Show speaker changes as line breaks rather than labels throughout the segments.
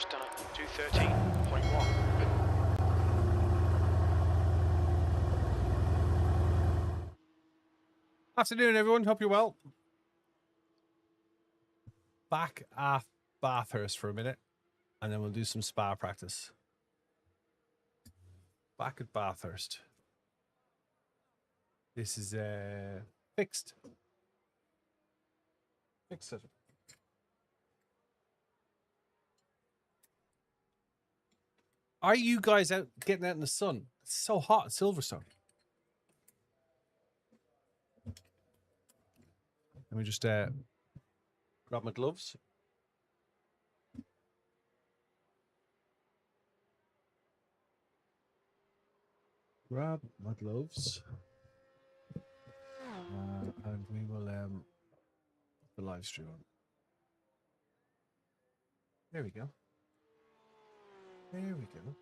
just done a 213.1.
Afternoon, everyone. Hope you're well. Back at Bathurst for a minute, and then we'll do some spa practice. Back at Bathurst. This is fixed. Fix it. Are you guys out getting out in the sun? It's so hot in Silverstone. Let me just grab my gloves. Grab my gloves. And we will put the live stream on. There we go. There we go.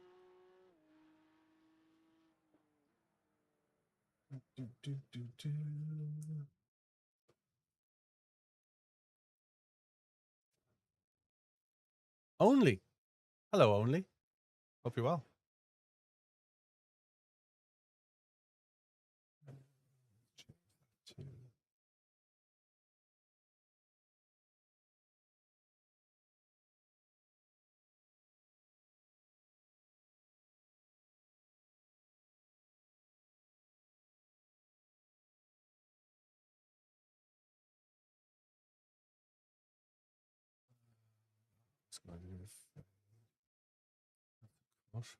Only. Hello, Only. Hope you're well.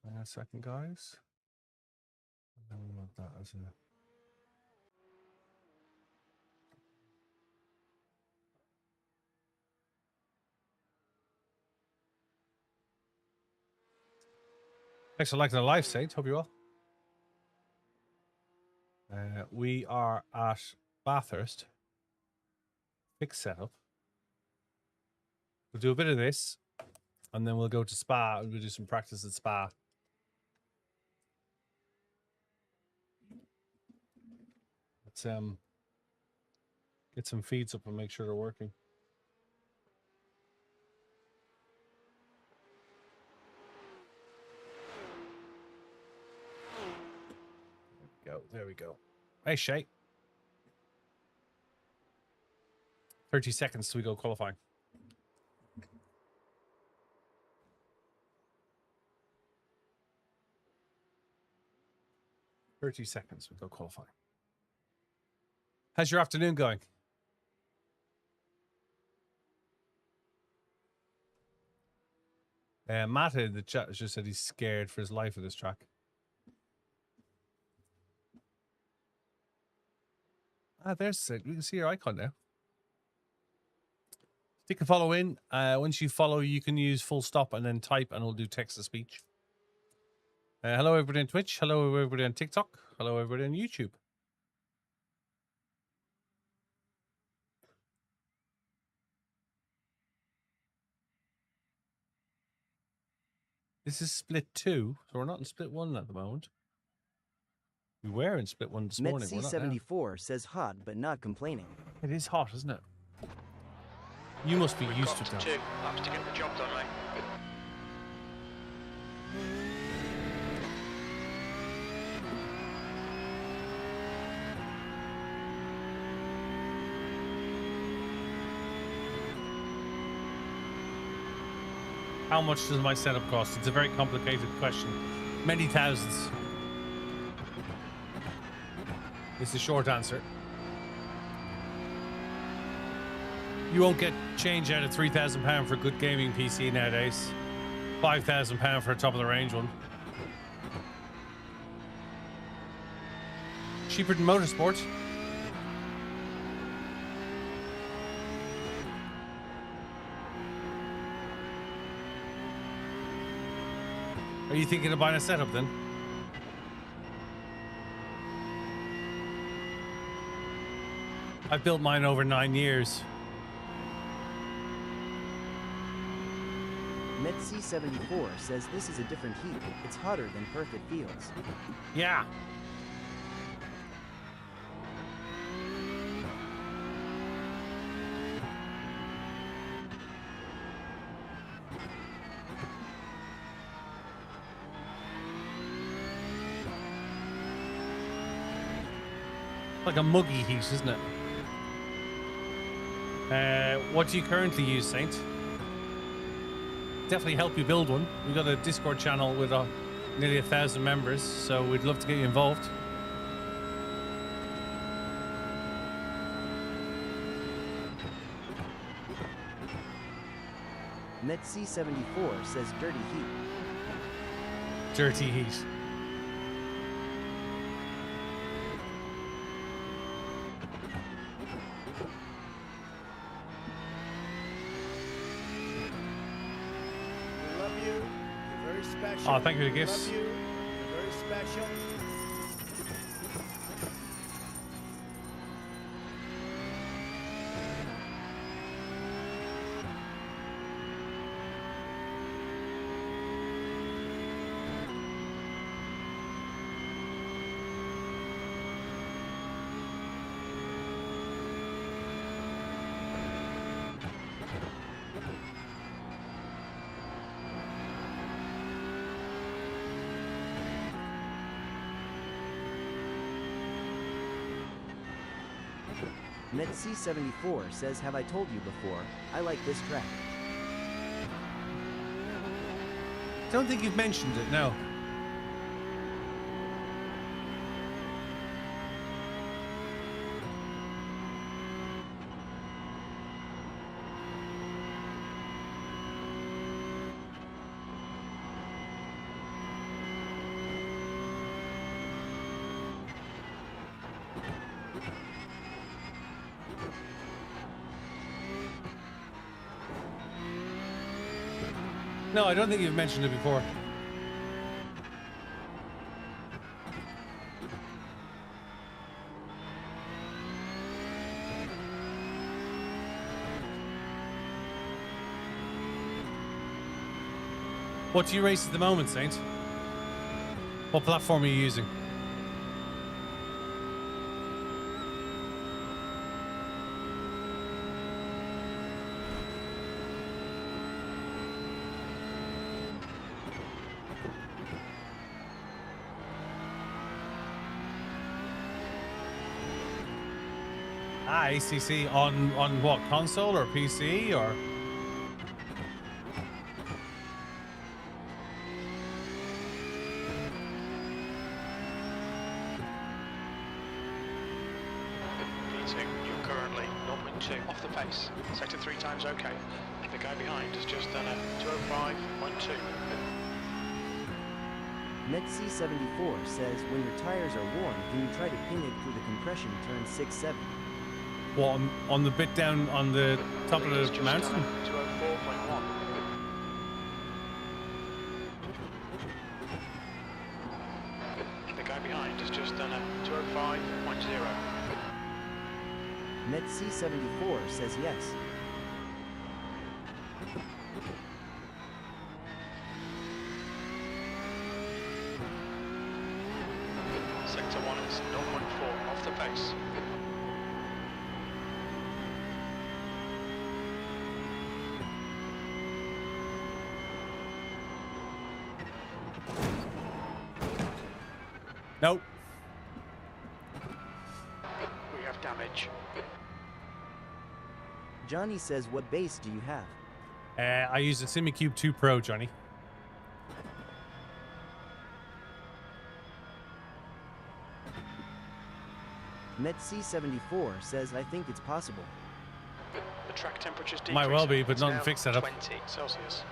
Hang on a second, guys. And then we want that as a... Thanks for liking the live, Saint. Hope you're well. We are at Bathurst. Fixed setup. We'll do a bit of this, and then we'll go to Spa, and we'll do some practice at Spa. Let's get some feeds up and make sure they're working. There we go. Hey, Shay. 30 seconds till we go qualifying. $30 we go qualifying. How's your afternoon going? Matt in the chat just said he's scared for his life of this track. There's it. You can see your icon now. Stick a follow in. Once you follow, you can use full stop and then type, and it'll do text to speech. Hello, everybody on Twitch. Hello, everybody on TikTok. Hello, everybody on YouTube. This is split 2, so we're not in split 1 at the moment. We were in split 1 this morning.
Metc74 says hot, but not complaining.
It is hot, isn't it? You must be used to that.
2 laps to get the job done, mate.
How much does my setup cost? It's a very complicated question. Many thousands. It's a short answer. You won't get change out of £3,000 for a good gaming PC nowadays. £5,000 for a top of the range one. Cheaper than motorsport. Are you thinking of buying a setup then? I've built mine over 9 years.
Metc74 says this is a different heat. It's hotter than Perth it feels.
Yeah. Like a muggy heat, isn't it? What do you currently use, Saint? Definitely help you build one. We've got a Discord channel with nearly 1,000 members, so we'd love to get you involved.
MetC74 says dirty heat.
Dirty heat. Oh, thank you for the gifts.
Love you. You're very special.
MetC74 says, have I told you before, I like this track.
Don't think you've mentioned it, no. No, I don't think you've mentioned it before. What do you race at the moment, Saint? What platform are you using? ACC on what, console or PC or?
P2, you're currently 0.2 off the pace. Sector 3 times okay. The guy behind has just done a 205.2.
MetC74 says, when your tires are warm, can you try to pin it through the compression turn 6-7?
What, on the bit down on the top of the mountain?
204.1. The guy behind has just done a 205.0.
MetC74 says yes.
Sector 1 is 0.4 off the pace.
Nope.
We have damage.
Johnny says, what base do you have?
I use a SimiCube 2 Pro, Johnny.
MetC74 says, I think it's possible.
The track temperature's decreasing.
Might well be, but
It's
not in
now
fixed setup.
20 Celsius.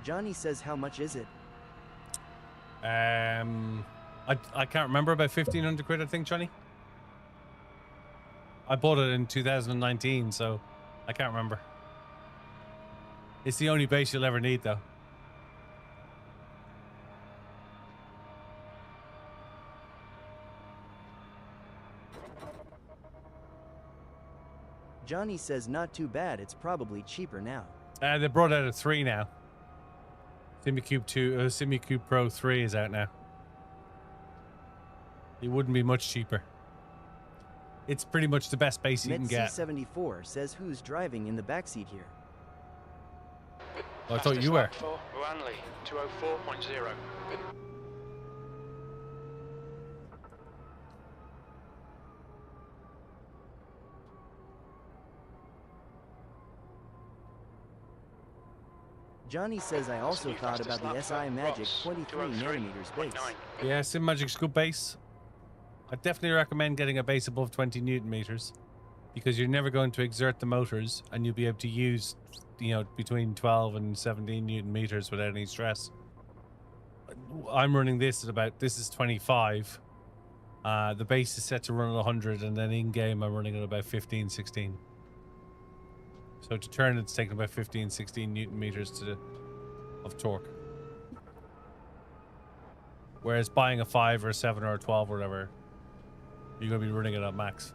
Johnny says, how much is it?
I can't remember, about 1,500 quid, I think, Johnny. I bought it in 2019, so I can't remember. It's the only base you'll ever need, though.
Johnny says, not too bad, it's probably cheaper now.
They brought out a 3 now. SimiCube 2, SimiCube Pro 3 is out now. It wouldn't be much cheaper. It's pretty much the best base you can get.
MetC74 says, who's driving in the backseat here?
Oh, I thought you were.
For Wanley, 204.0.
Johnny says I also
New
thought
fastest
about the
lap
SI
for
Magic
Ross,
23 nanometers base.
203.9.
Yeah, Sim Magic's good base. I definitely recommend getting a base above 20 Newton meters because you're never going to exert the motors and you'll be able to use, you know, between 12 and 17 Newton meters without any stress. I'm running this at about, this is 25. The base is set to run at 100 and then in game I'm running at about 15, 16. So to turn it's taking about 15, 16 Newton meters of torque. Whereas buying a 5 or a 7 or a 12 or whatever, you're going to be running it at max.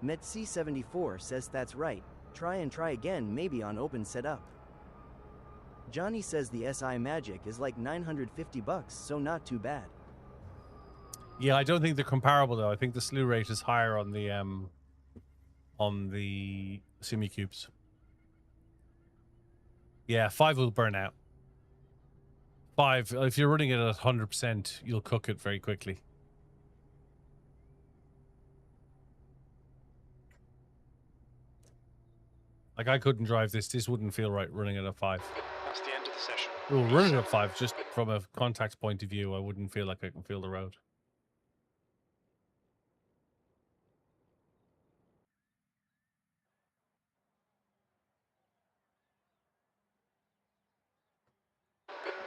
MetC74 says that's right. Try and try again, maybe on open setup. Johnny says the SI Magic is like $950, so not too bad.
Yeah, I don't think they're comparable though. I think the slew rate is higher on the Simicubes. Yeah, 5 will burn out. 5, if you're running it at 100%, you'll cook it very quickly. Like I couldn't drive this. This wouldn't feel right running it at 5.
That's the end of the session.
Well, running at 5, just from a contact point of view, I wouldn't feel like I can feel the road.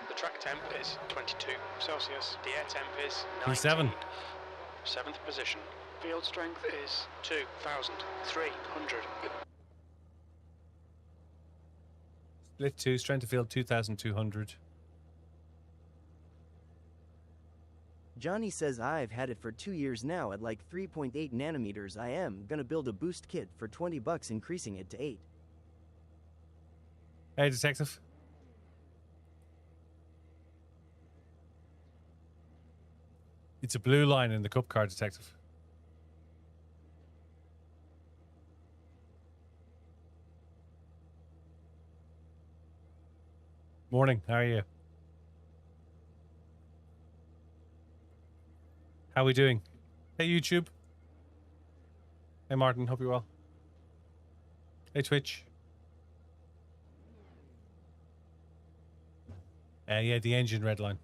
The track temp is 22 Celsius. The air temp is
P7.
19. 7th position. Field strength is 2,300.
Split 2, strength to field 2,200.
Johnny says I've had it for 2 years now at like 3.8 nanometers. I am gonna build a boost kit for $20, increasing it to 8.
Hey, detective. It's a blue line in the cup car, detective. Morning, how are you? How we doing? Hey, YouTube. Hey, Martin, hope you're well. Hey, Twitch. Yeah, the engine red line.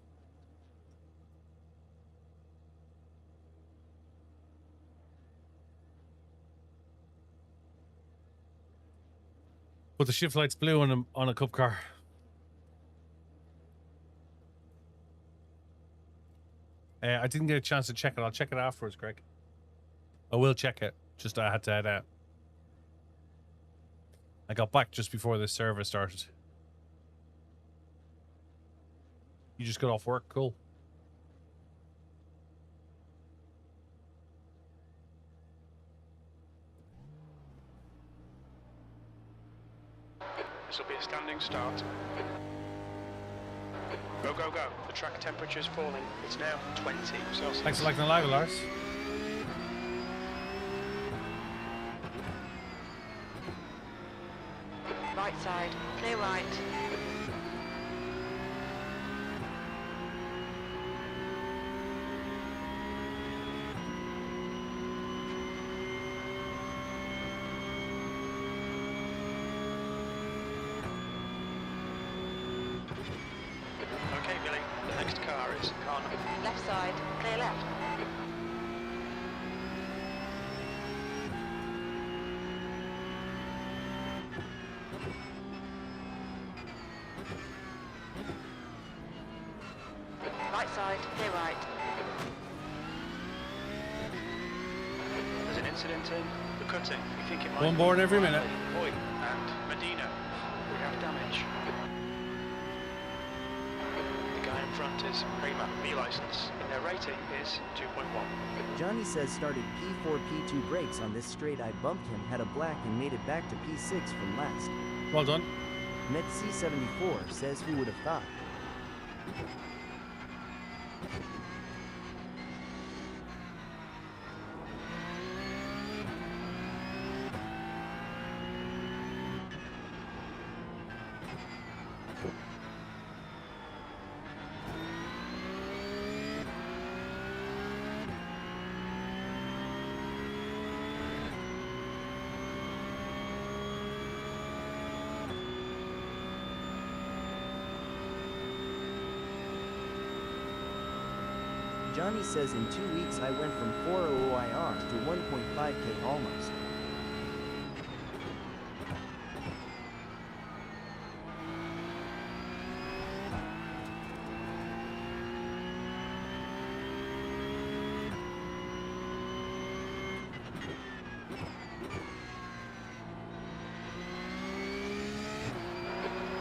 But the shift light's blue on a cup car. I didn't get a chance to check it. I'll check it afterwards, Greg. I will check it. Just I had to head out. I got back just before the service started. You just got off work? Cool.
This will be a standing start. Go, go, go. The track temperature is falling. It's now 20 Celsius.
Thanks for liking the live, Lars.
Right side, clear right.
Okay, Billy. The next car is car number.
Left side, clear left. Right side, clear right.
There's an incident in the cutting. We think it might
One
be
board every minute.
Boy and Medina. We have damage. The guy in front is Prima B license. Their rating is 2.1.
Johnny says started P4, P2 brakes on this straight. I bumped him, had a black, and made it back to P6 from last.
Well done.
MetC74 says who would have thought. Johnny says in 2 weeks I went from 4 OIR to 1.5k almost.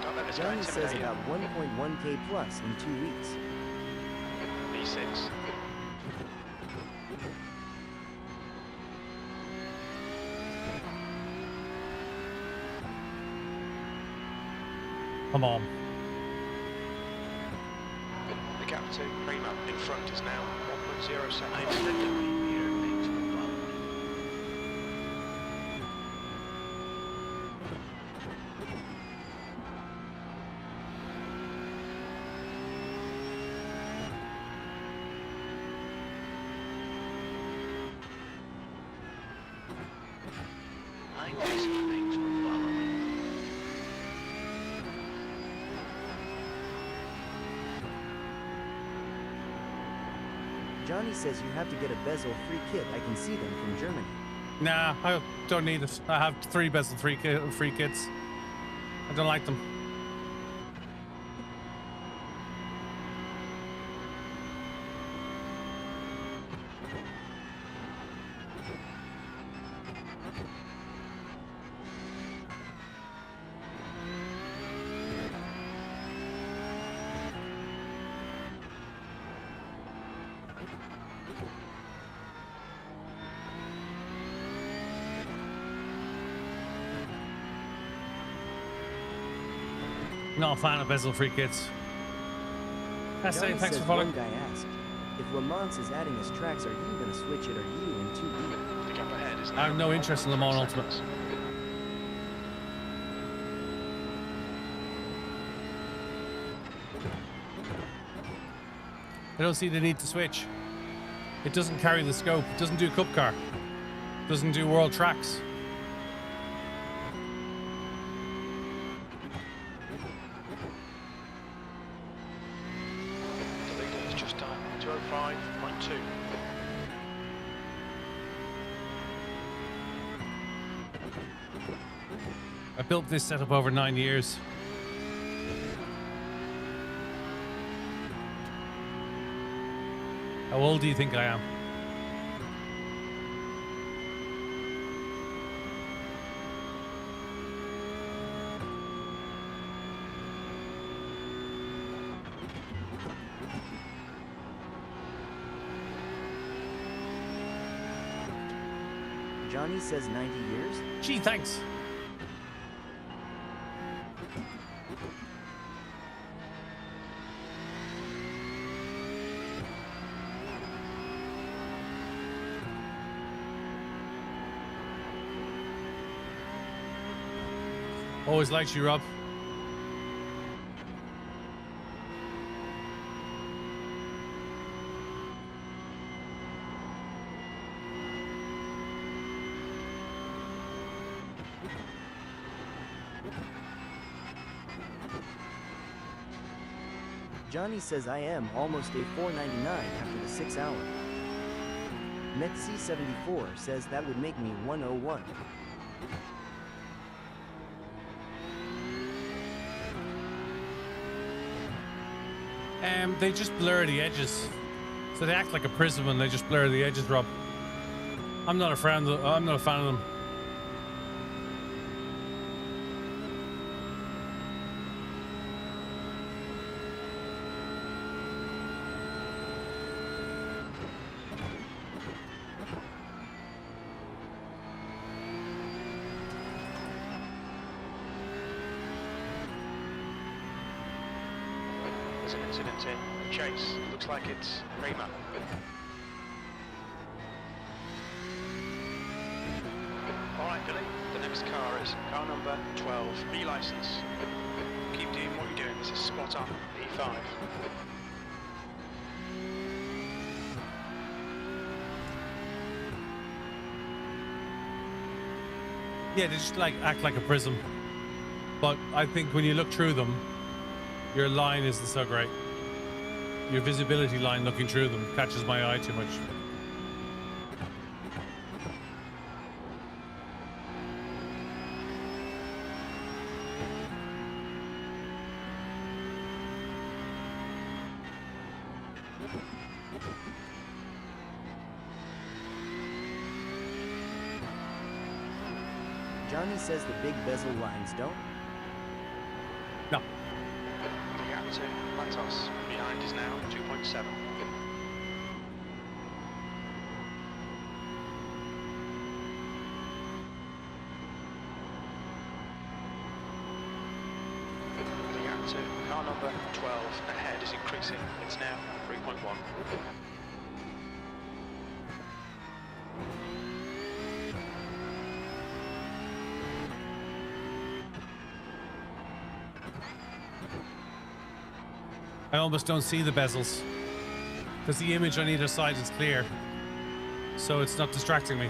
Don't let this guy
Johnny says
intimidate you.
about 1.1k plus in 2 weeks.
B6.
Come on.
The gap to Prima in front is now 1.07.
Johnny says you have to get a bezel-free kit. I can see them from Germany.
Nah, I don't need it. I have 3 bezel-free free kits. I don't like them. Not a fan of bezel-free kits. That's
Johnny
it. Thanks
says
for following.
one guy asked, if Le Mans is adding us tracks, are you going to switch it or you in 2B?
The gap ahead is
I have no interest in Le Mans Ultimate.
seconds.
I don't see the need to switch. It doesn't carry the scope. It doesn't do Cup Car. It doesn't do World Tracks.
The leader is just 205.2.
I built this setup over 9 years. How old do you think I am?
Johnny says 90 years?
Gee, thanks. Always liked you, Rob.
Johnny says I am almost a 499 after the 6 hour. Metc74 says that would make me 101.
They just blur the edges. So they act like a prism and they just blur the edges, Rob. I'm not a fan of them.
There's an incident in Chase. Looks like it's Prima. Alright, Billy. The next car is car number 12. B license. Keep doing what you're doing. This is spot on. E5.
Yeah, they just like act like a prism. But I think when you look through them, your line isn't so great. your visibility line looking through them catches my eye too much.
Johnny says the big bezel lines don't.
No.
The gap to Bathurst behind is now 2.7. The gap to car number 12 ahead is increasing. It's now 3.1.
I almost don't see the bezels because the image on either side is clear, so it's not distracting me.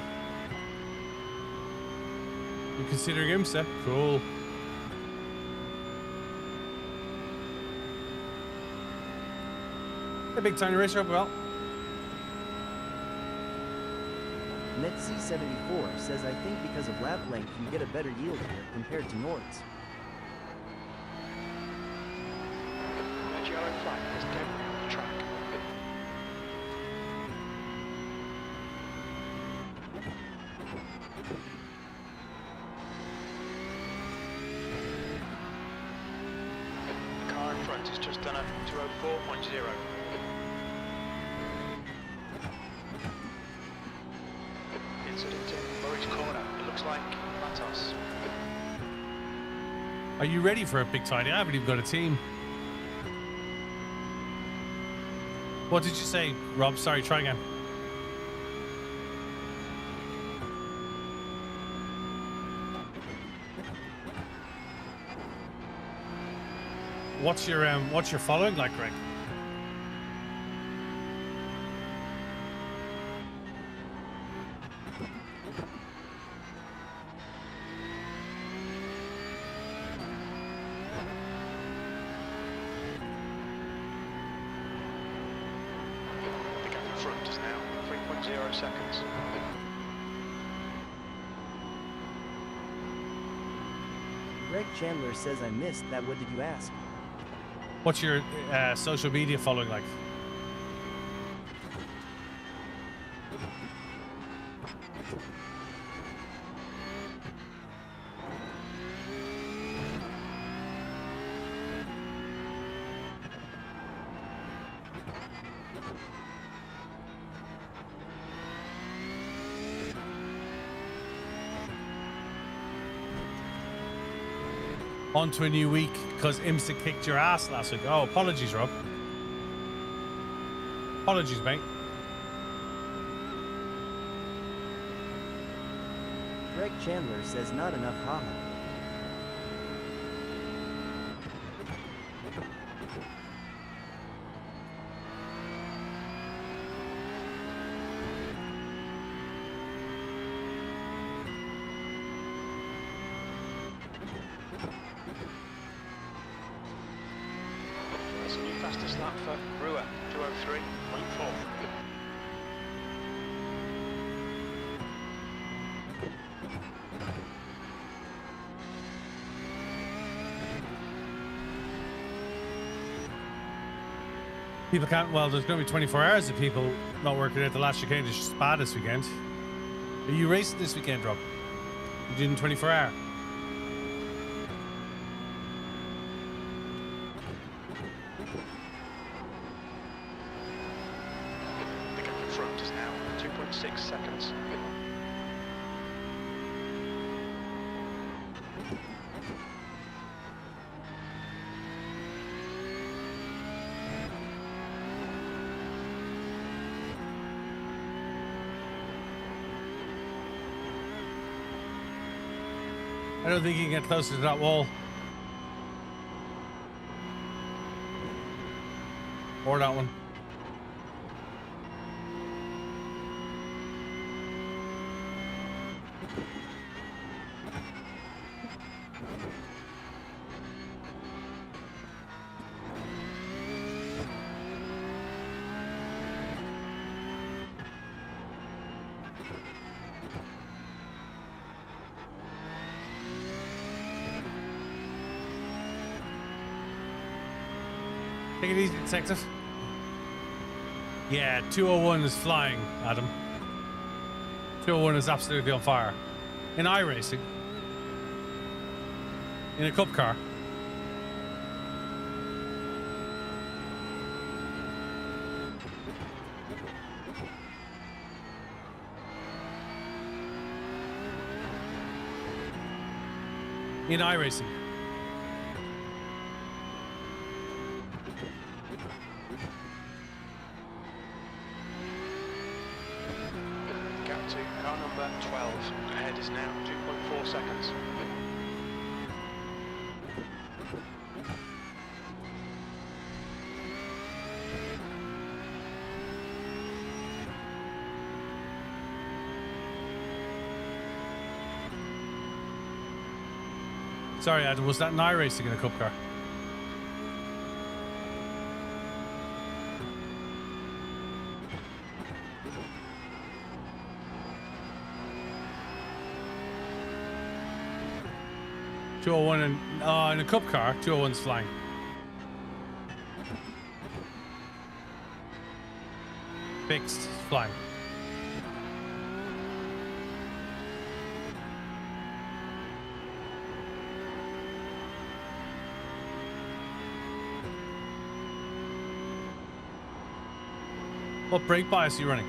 You considering IMSA? Cool. Hey, big tiny racer up well.
NetC74 says I think because of lap length you get a better yield here compared to Nord's.
Red yellow flag is debris on the track. The car in front has just done a 204.0. Incident in Murray's corner. It looks like Bathurst.
Are you ready for a big tiny? I haven't even got a team. What did you say, Rob? Sorry, try again. What's your following like, Greg?
The gap in front is now 3.0 seconds.
Greg Chandler says I missed that. What did you ask?
What's your social media following like? On to a new week because IMSA kicked your ass last week. Oh, apologies, Rob. Apologies, mate.
Greg Chandler says not enough haha.
That's a new fastest lap for Brewer, 203.4.
People can't, well, there's going to be 24 hours of people not working at the last chicane to Spa this weekend. Are you racing this weekend, Rob? You doing 24 hour?
The gap in front is now 2.6 seconds.
I don't think you can get closer to that wall. Or that one. Take it easy, detective. Yeah, 201 is flying, Adam. 201 is absolutely on fire. In iRacing. In a cup car. In iRacing.
Gap to car number 12. Ahead is now 2.4 seconds.
Sorry, Adam, was that an iRacing in a cup car? .201 in a cup car, 201's flying. Fixed, flying. What brake bias are you running?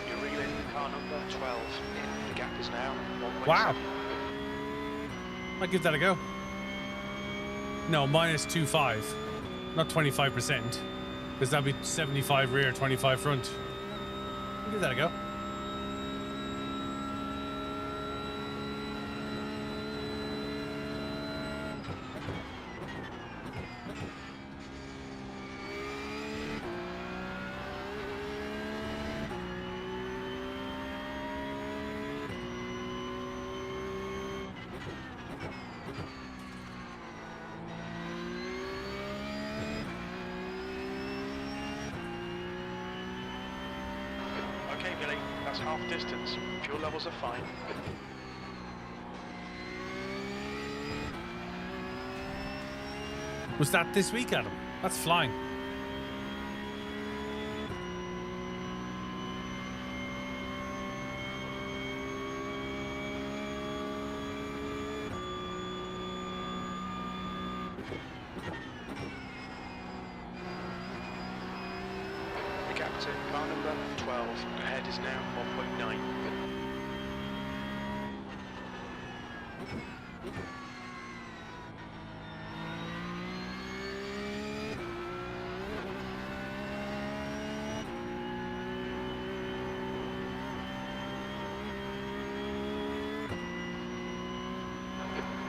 You're reeling car number 12. The gap is now 1.7.
Wow. I'll give that a go. No, minus 2.5. Not 25%. Because that'd be 75 rear, 25 front. I'll give that a go.
Okay, Billy, that's half distance. Fuel levels are fine.
Was that this week, Adam? That's flying.
The gap to car number 12. Ahead is now 1.9.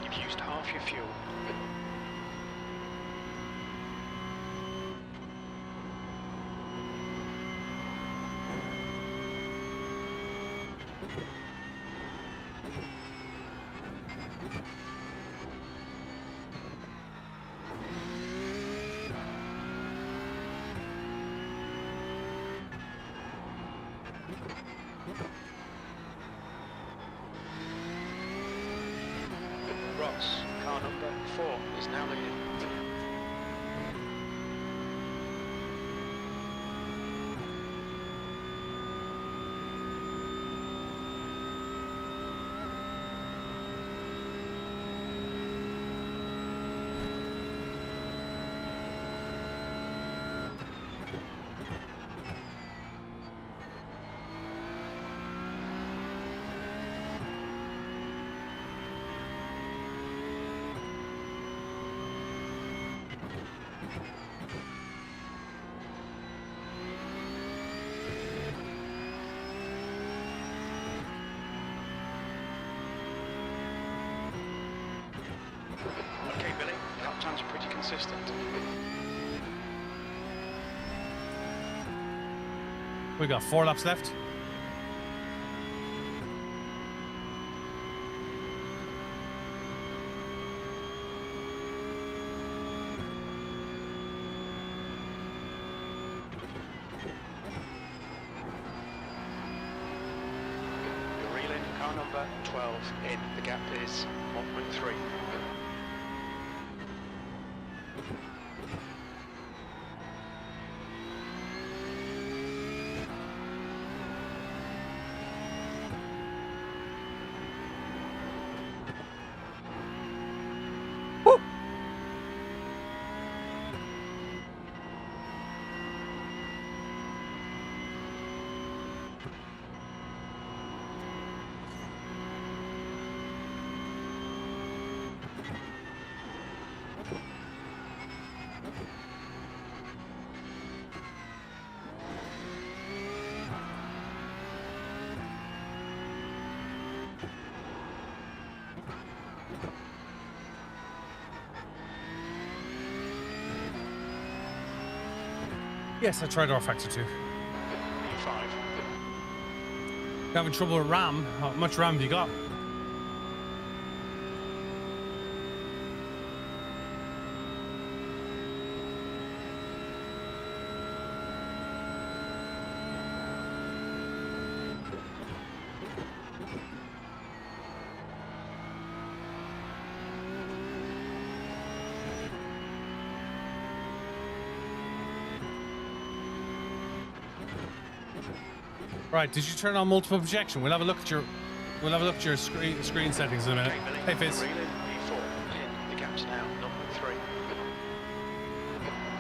You've used half your fuel. Ross, car number 4 is now leading. Okay, Billy, lap time's pretty consistent.
We got 4 laps left.
number 12 in. The gap is 1.3.
Yes, I tried R Factor 2.
E5.
You're having trouble with RAM? How much RAM have you got? Right, did you turn on multiple projection? We'll have a look at your screen settings in a minute.
Okay, Billy.
Hey Fizz.
Reel in E4 in. The gap's now 0.3.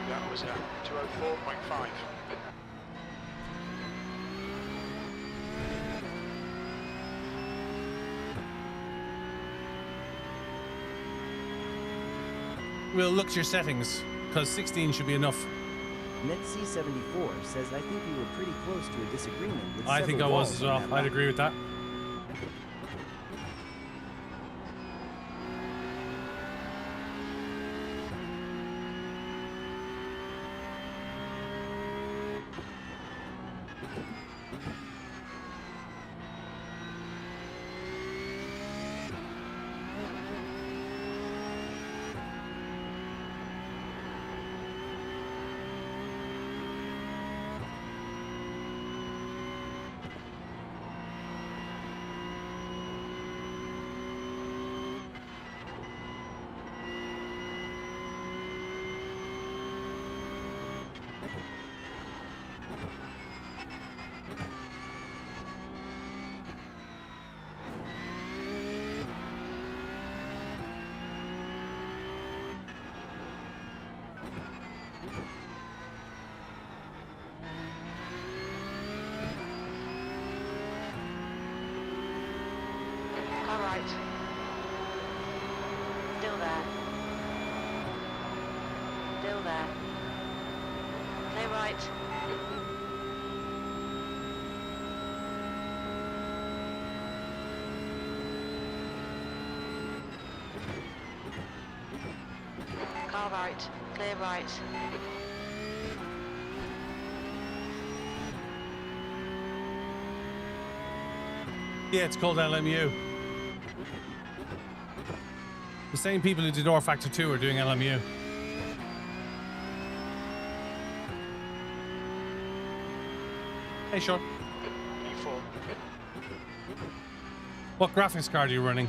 That was 204.5.
We'll look at your settings, because 16 should be enough.
NetC74 says, I think we were pretty close to a disagreement with
I think I
several
was
walls
as
on
well.
that
I'd
lap.
agree with that.
All right. Still there. Still there. Clear right. Car right. Clear right.
Yeah, it's called LMU. The same people who did R Factor 2 are doing LMU. Hey, Sean.
E4.
What graphics card are you running?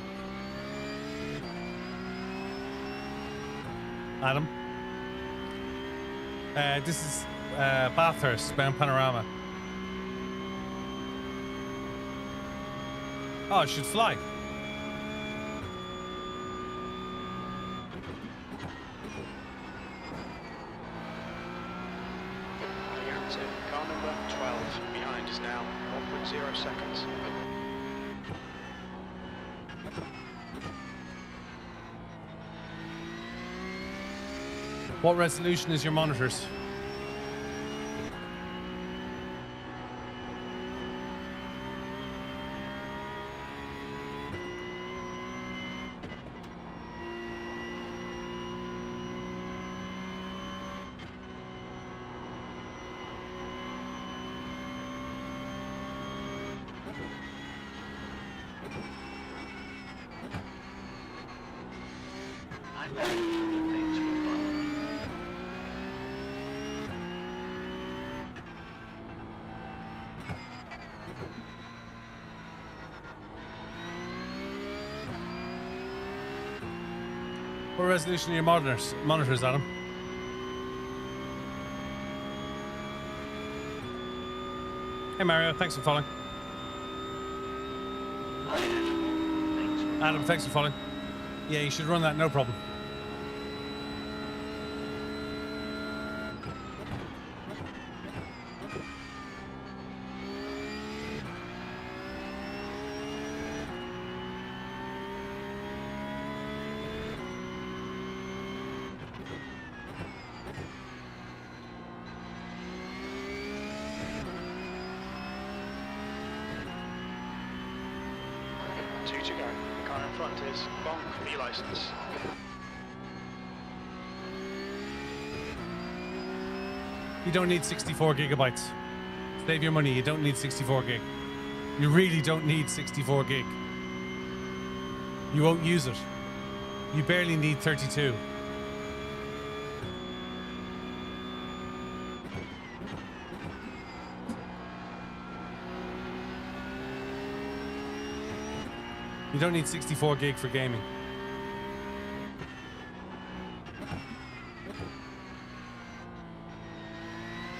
Adam? This is Bathurst, bound Panorama. Oh, it should fly.
The gap's in. Car number 12 behind is now 1.0 seconds.
What resolution is your monitors? What resolution are your monitors, Adam? Hey Mario, thanks for following. Adam, thanks for following. Yeah, you should run that, no problem.
Two to go. The car in front is bonk, e-license.
You don't need 64 gigabytes. Save your money, you don't need 64 gig. You really don't need 64 gig. You won't use it. You barely need 32. You don't need 64 gig for gaming.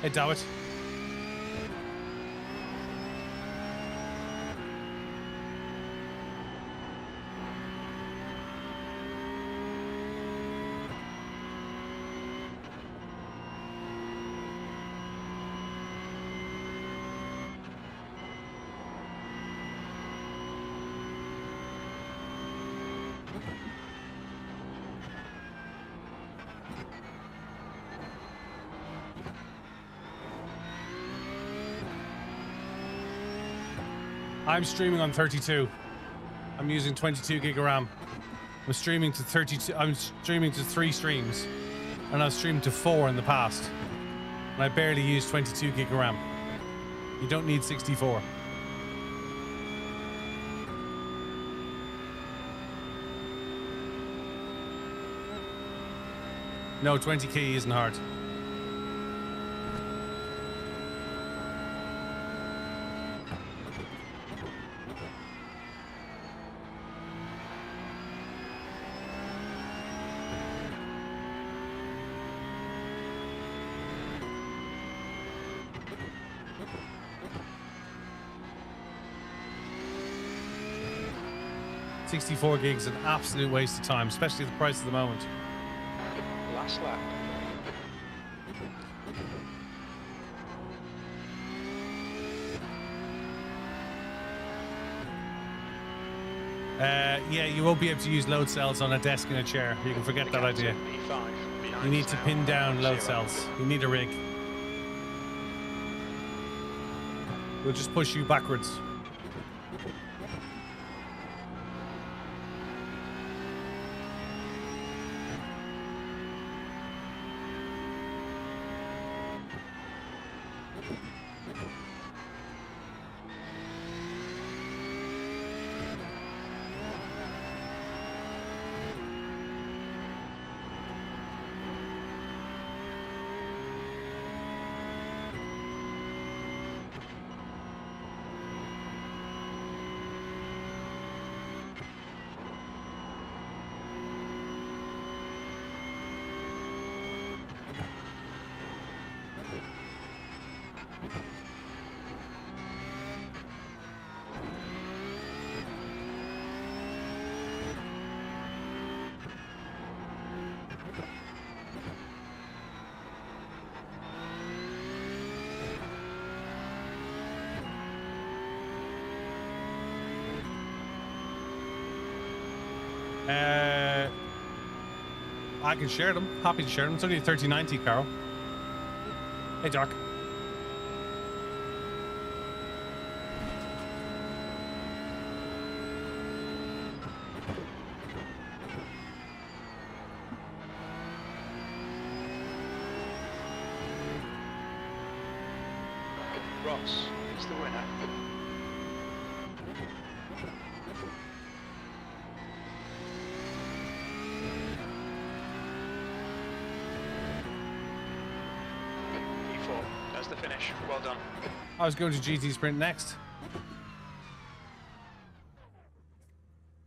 Hey, David. I'm streaming on 32. I'm using 22 gig of RAM. I'm streaming to 32. I'm streaming to 3 streams, and I've streamed to 4 in the past. And I barely use 22 gig of RAM. You don't need 64. No, 20 key isn't hard. $64 gigs, an absolute waste of time, especially at the price at the moment.
Last lap.
Yeah, you won't be able to use load cells on a desk and a chair. You can forget that idea. You need to pin down load cells. You need a rig. We'll just push you backwards. I can share them. Happy to share them. It's only a 3090, Carol. Hey, Doc.
Ross is the winner. That's the finish. Well done.
I was going to GT Sprint next.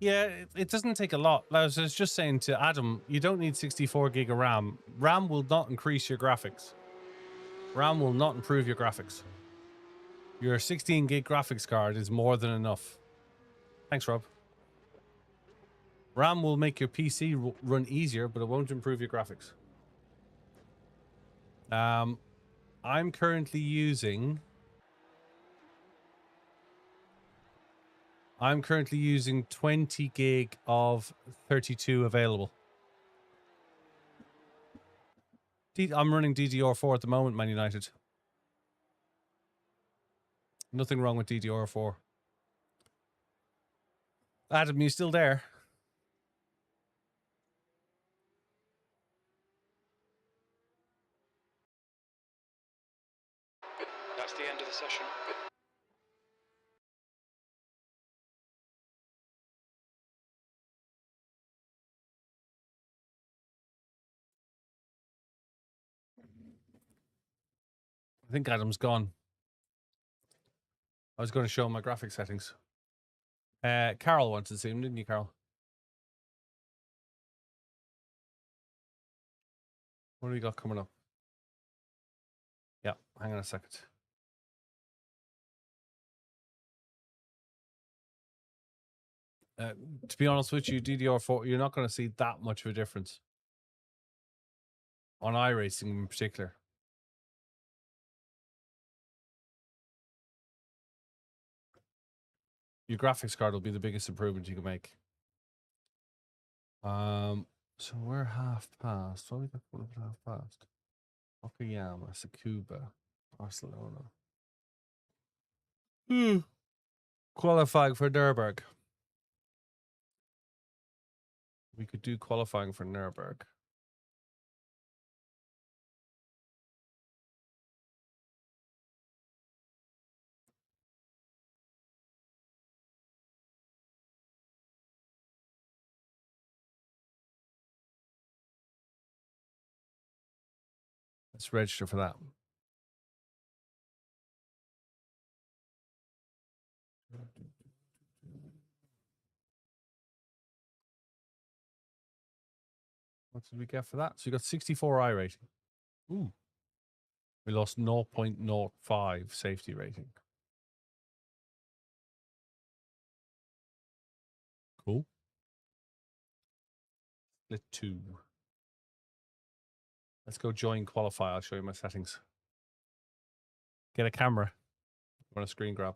Yeah, it doesn't take a lot. I was just saying to Adam, you don't need 64 gig of RAM. RAM will not increase your graphics. RAM will not improve your graphics. Your 16 gig graphics card is more than enough. Thanks, Rob. RAM will make your PC run easier, but it won't improve your graphics. I'm currently using 20 gig of 32 available. I'm running DDR4 at the moment, Man United. Nothing wrong with DDR4. Adam, you still there?
That's the end of the session.
I think Adam's gone. I was going to show him my graphic settings. Carol wanted to see him, didn't you, Carol? What do we got coming up? Yeah, hang on a second. To be honest with you, DDR4, you're not going to see that much of a difference. On iRacing in particular. Your graphics card will be the biggest improvement you can make. So we're half past. What we got coming up at half past? Okayama, Tsukuba, Barcelona. Qualifying for Nurburgring. We could do qualifying for Nurburgring. Let's register for that. What did we get for that? So you got 64 I rating. Ooh. We lost 0.05 safety rating. Cool. Split 2. Let's go join qualify. I'll show you my settings. Get a camera. Run a screen grab.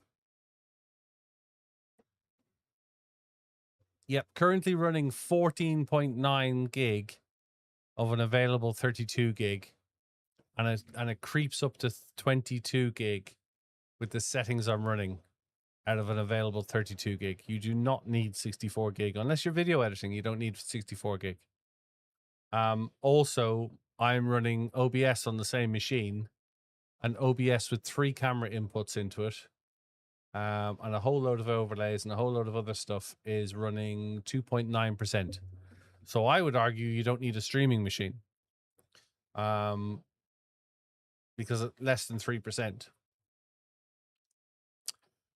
Yep, currently running 14.9 gig of an available 32 gig. And it creeps up to 22 gig with the settings I'm running out of an available 32 gig. You do not need 64 gig. Unless you're video editing, you don't need 64 gig. Also, I'm running OBS on the same machine, and OBS with 3 camera inputs into it, and a whole load of overlays and a whole load of other stuff is running 2.9%. So I would argue you don't need a streaming machine, because it's less than 3%.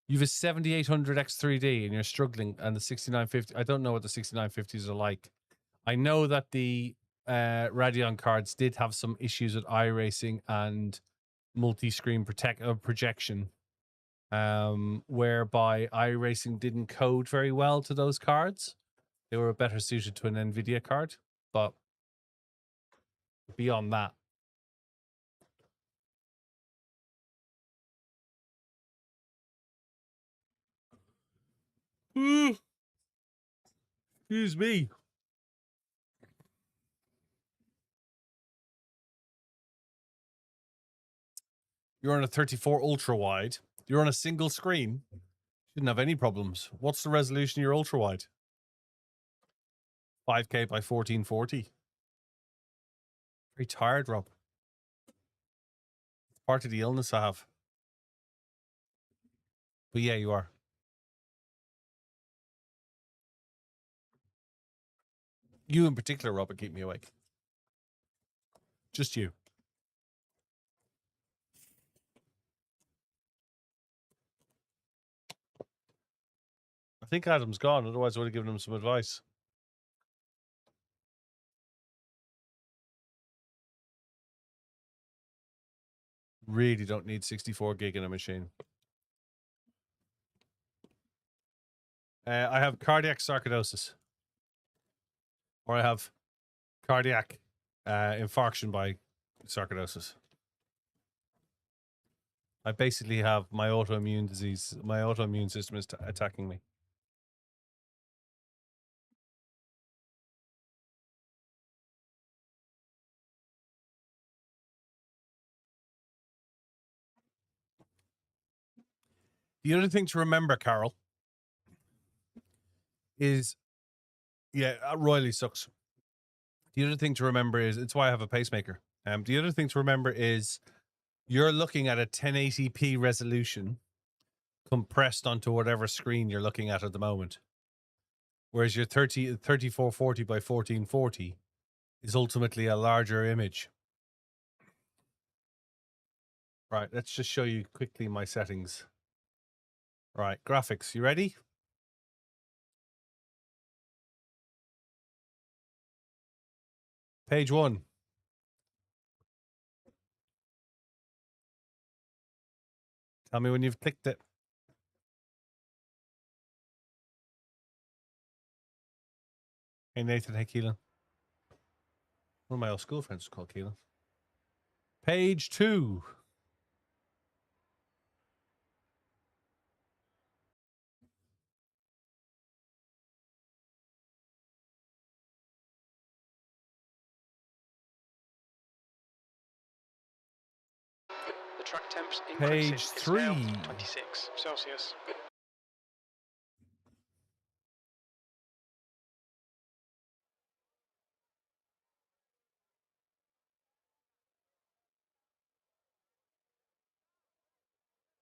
You have a 7800 X3D and you're struggling, and the 6950. I don't know what the 6950s are like. I know that the Radeon cards did have some issues with iRacing and multi-screen projection, whereby iRacing didn't code very well to those cards. They were better suited to an NVIDIA card, but beyond that, excuse me. You're on a 34 ultra wide. You're on a single screen. Shouldn't have any problems. What's the resolution of your ultra wide? 5K by 1440. Very tired, Rob. It's part of the illness I have. But yeah, you are. You in particular, Robert, keep me awake. Just you. I think Adam's gone. Otherwise, I would have given him some advice. Really don't need 64 gig in a machine. I have cardiac sarcoidosis. Or I have cardiac infarction by sarcoidosis. I basically have my autoimmune disease. My autoimmune system is attacking me. The other thing to remember, Carol, is, Royally sucks. The other thing to remember is, it's why I have a pacemaker. The other thing to remember is you're looking at a 1080p resolution compressed onto whatever screen you're looking at the moment. Whereas your 3440 by 1440 is ultimately a larger image. Right, let's just show you quickly my settings. Right, graphics, you ready? Page 1. Tell me when you've clicked it. Hey, Nathan. Hey, Keelan. One of my old school friends is called Keelan. Page 2.
The track temps
Page
increases. It's
3.
now 26 Celsius.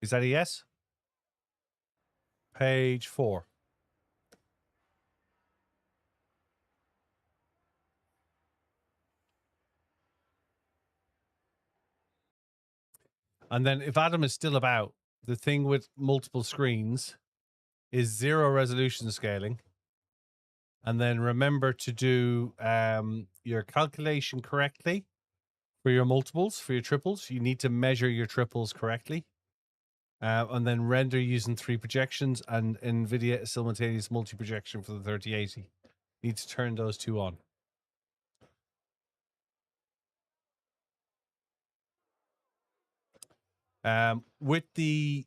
Is that a yes? Page 4. And then if Adam is still about, the thing with multiple screens is 0 resolution scaling. And then remember to do your calculation correctly for your multiples, for your triples. You need to measure your triples correctly. And then render using 3 projections and NVIDIA simultaneous multi-projection for the 3080. Need to turn those 2 on. With the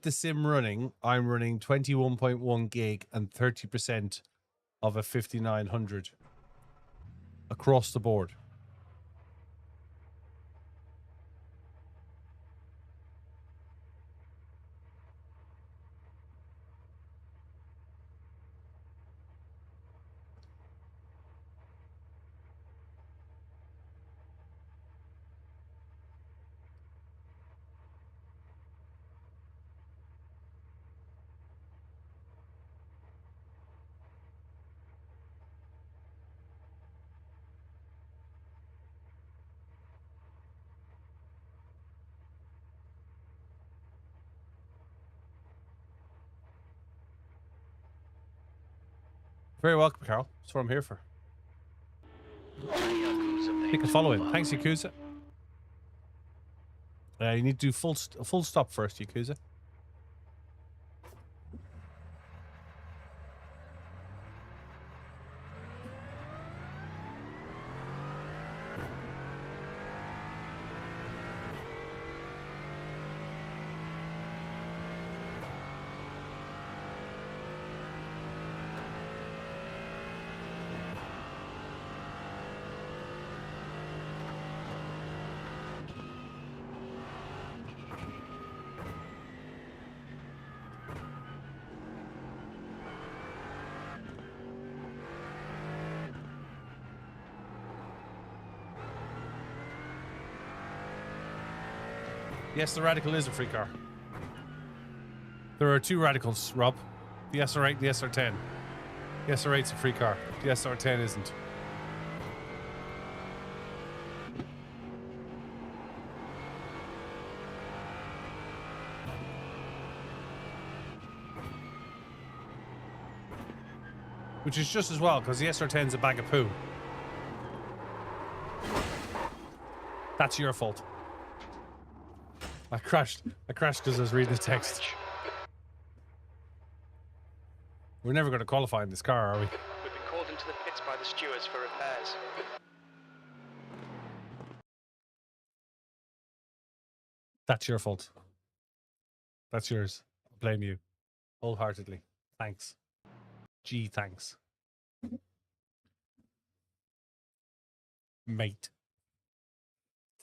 sim running, I'm running 21.1 gig and 30% of a 5900 across the board. Very welcome, Carol. That's what I'm here for. Pick a following. Thanks, Yakuza. You need to do full stop first, Yakuza. Yes, the Radical is a free car. There are 2 Radicals, Rob. The SR8 and the SR10. The SR8's a free car. The SR10 isn't. Which is just as well, because the SR10's a bag of poo. That's your fault. I crashed because I was reading the text. We're never going to qualify in this car, are we?
We've been called into the pits by the stewards for repairs.
That's your fault. That's yours. I blame you. Wholeheartedly. Thanks. Gee, thanks. Mate.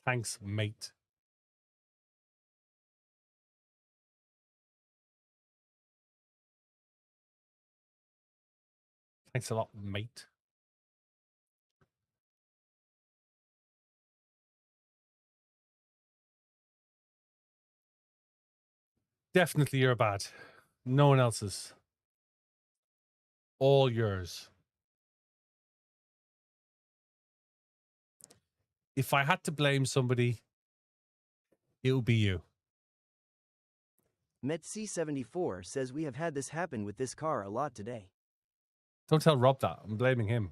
Thanks, mate. Thanks a lot, mate. Definitely you're bad. No one else's. All yours. If I had to blame somebody, it would be you.
MetC74 says we have had this happen with this car a lot today.
Don't tell Rob that. I'm blaming him.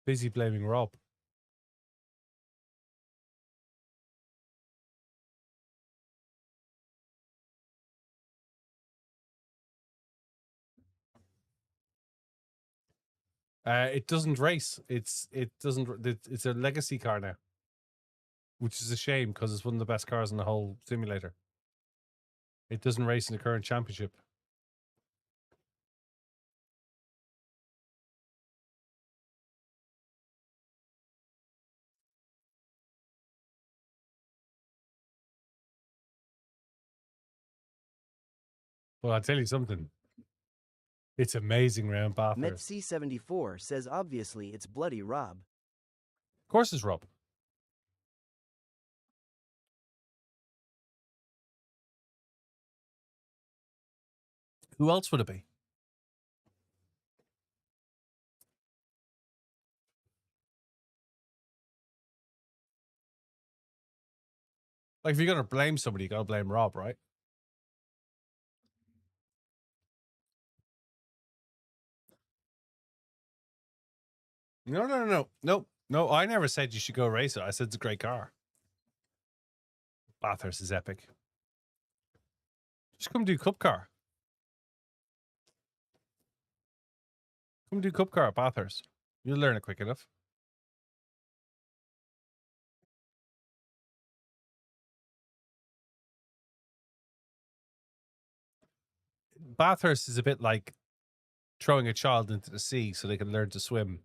Busy blaming Rob. It doesn't race. It's a legacy car now, which is a shame because it's one of the best cars in the whole simulator. It doesn't race in the current championship. Well, I'll tell you something. It's amazing round Bathurst.
MetC74 says obviously it's bloody Rob.
Of course it's Rob. Who else would it be? Like, if you're going to blame somebody, you got to blame Rob, right? No. I never said you should go race it. I said it's a great car. Bathurst is epic. Just come do Cup car. Come do Cup car at Bathurst. You'll learn it quick enough. Bathurst is a bit like throwing a child into the sea so they can learn to swim.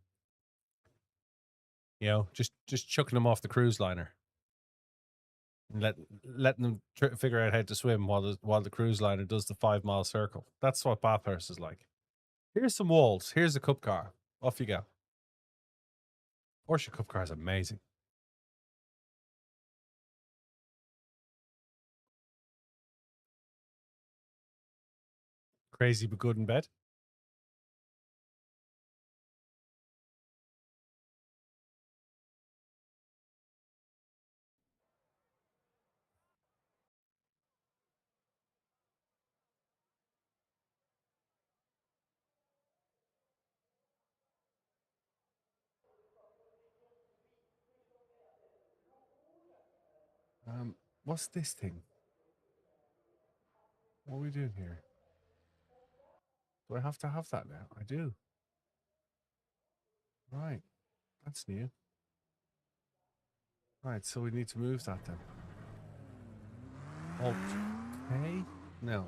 You know, just chucking them off the cruise liner and letting them figure out how to swim while the cruise liner does the 5 mile circle. That's what Bathurst is like. Here's some walls. Here's a Cup car. Off you go. Porsche Cup car is amazing. Crazy but good in bed. What's this thing? What are we doing here? Do I have to have that now? I do. Right. That's new. Right, so we need to move that then. Okay. No.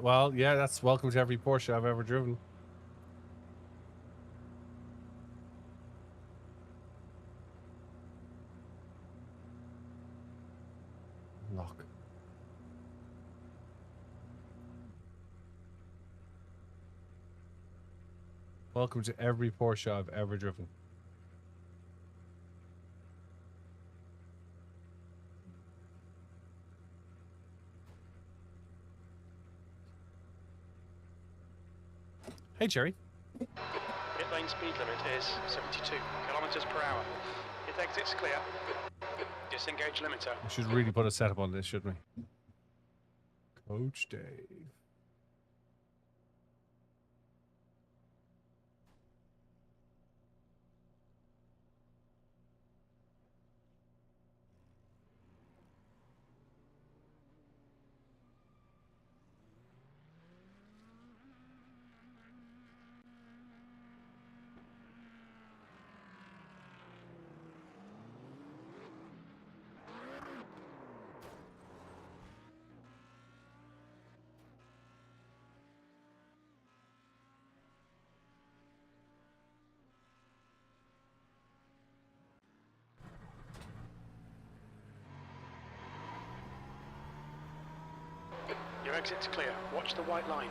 Well, yeah, that's welcome to every Porsche I've ever driven. Lock. Welcome to every Porsche I've ever driven. Hey, Jerry.
Pit lane speed limit is 72 kilometers per hour. Pit exit's clear. Disengage limiter.
We should really put a setup on this, shouldn't we? Coach Dave.
Your exit's clear. Watch the white line.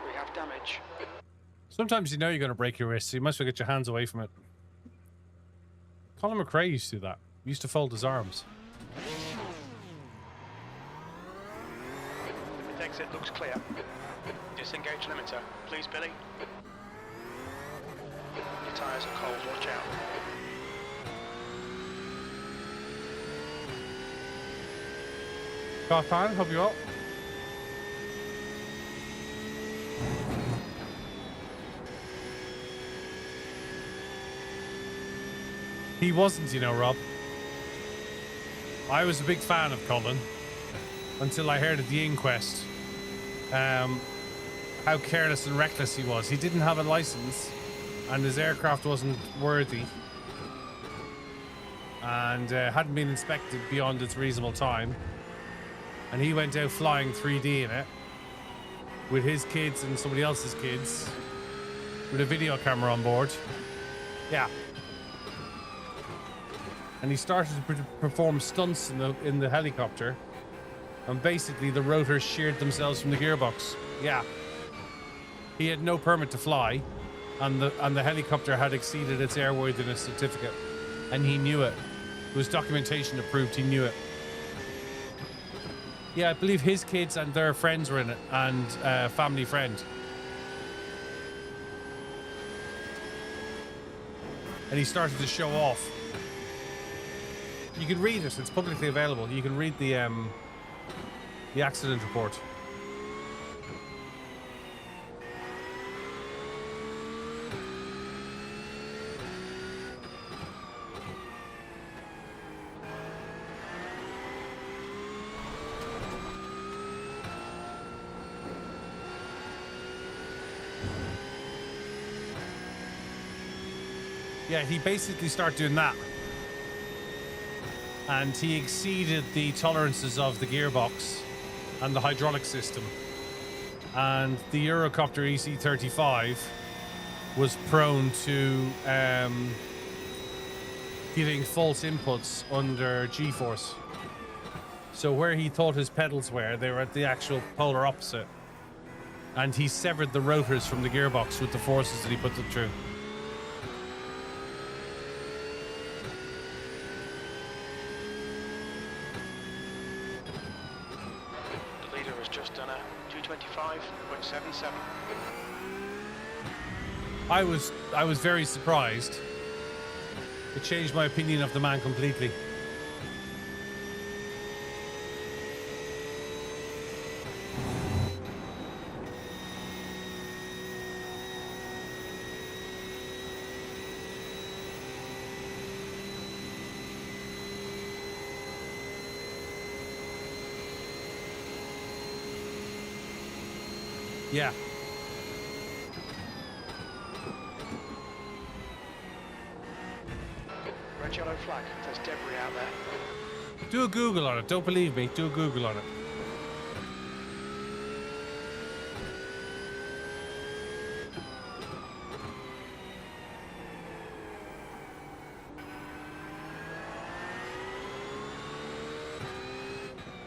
We have damage.
Sometimes you know you're going to break your wrist, so you must well get your hands away from it. Colin McRae used to do that. He used to fold his arms.
Limit exit looks clear. Disengage limiter. Please, Billy. Your tyres are cold, watch out.
Car fan, hope you all. He wasn't, you know, Rob. I was a big fan of Colin until I heard at the inquest how careless and reckless he was. He didn't have a license and his aircraft wasn't worthy and hadn't been inspected beyond its reasonable time. And he went out flying 3D in it with his kids and somebody else's kids with a video camera on board. Yeah. And he started to perform stunts in the helicopter, and basically the rotors sheared themselves from the gearbox. Yeah, he had no permit to fly, and the helicopter had exceeded its airworthiness certificate, and he knew it. There was documentation that proved he knew it. Yeah, I believe his kids and their friends were in it, and a family friend. And he started to show off. You can read it. It's publicly available. You can read the accident report. Yeah, he basically started doing that. And he exceeded the tolerances of the gearbox and the hydraulic system. And the Eurocopter EC-35 was prone to giving false inputs under G-force. So where he thought his pedals were, they were at the actual polar opposite. And he severed the rotors from the gearbox with the forces that he put them through. I was very surprised. It changed my opinion of the man completely. Yeah.
Red yellow flag. There's debris out there.
Do a Google on it. Don't believe me. Do a Google on it.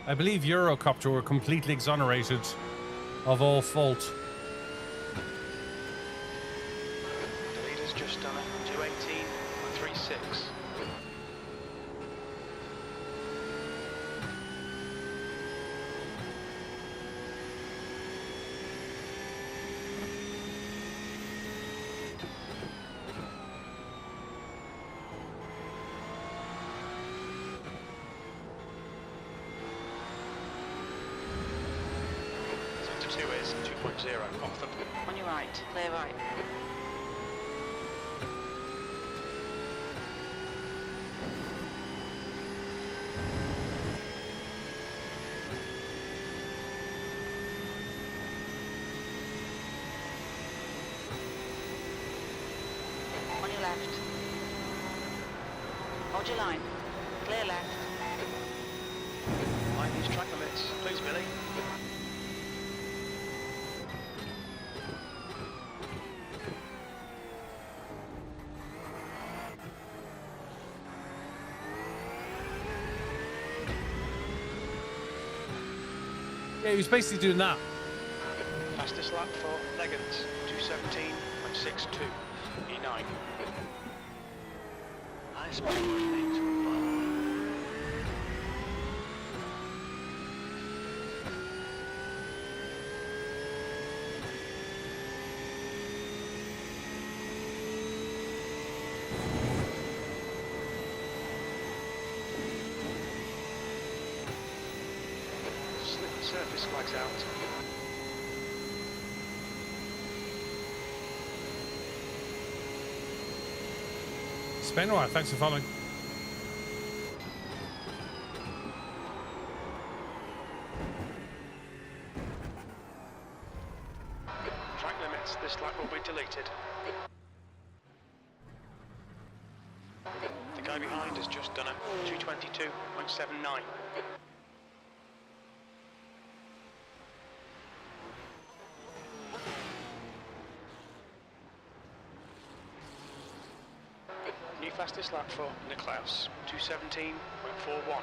I believe Eurocopter were completely exonerated of all fault.
The leader's just done a 2:18.36. Sector 2 is 2.0 off them.
On your right, clear right. On your left. Hold your line. Clear left.
Mind these track limits, please, Billy.
Yeah, he was basically doing that.
Fastest lap for Leggans, 2:17.62. E9. I suppose things were well. Slippery surface flags out.
Spenoir, thanks for following.
Track limits, this lap will be deleted. The guy behind has just done a 2:22.79. New fastest lap for Nicklaus, 2:17.41.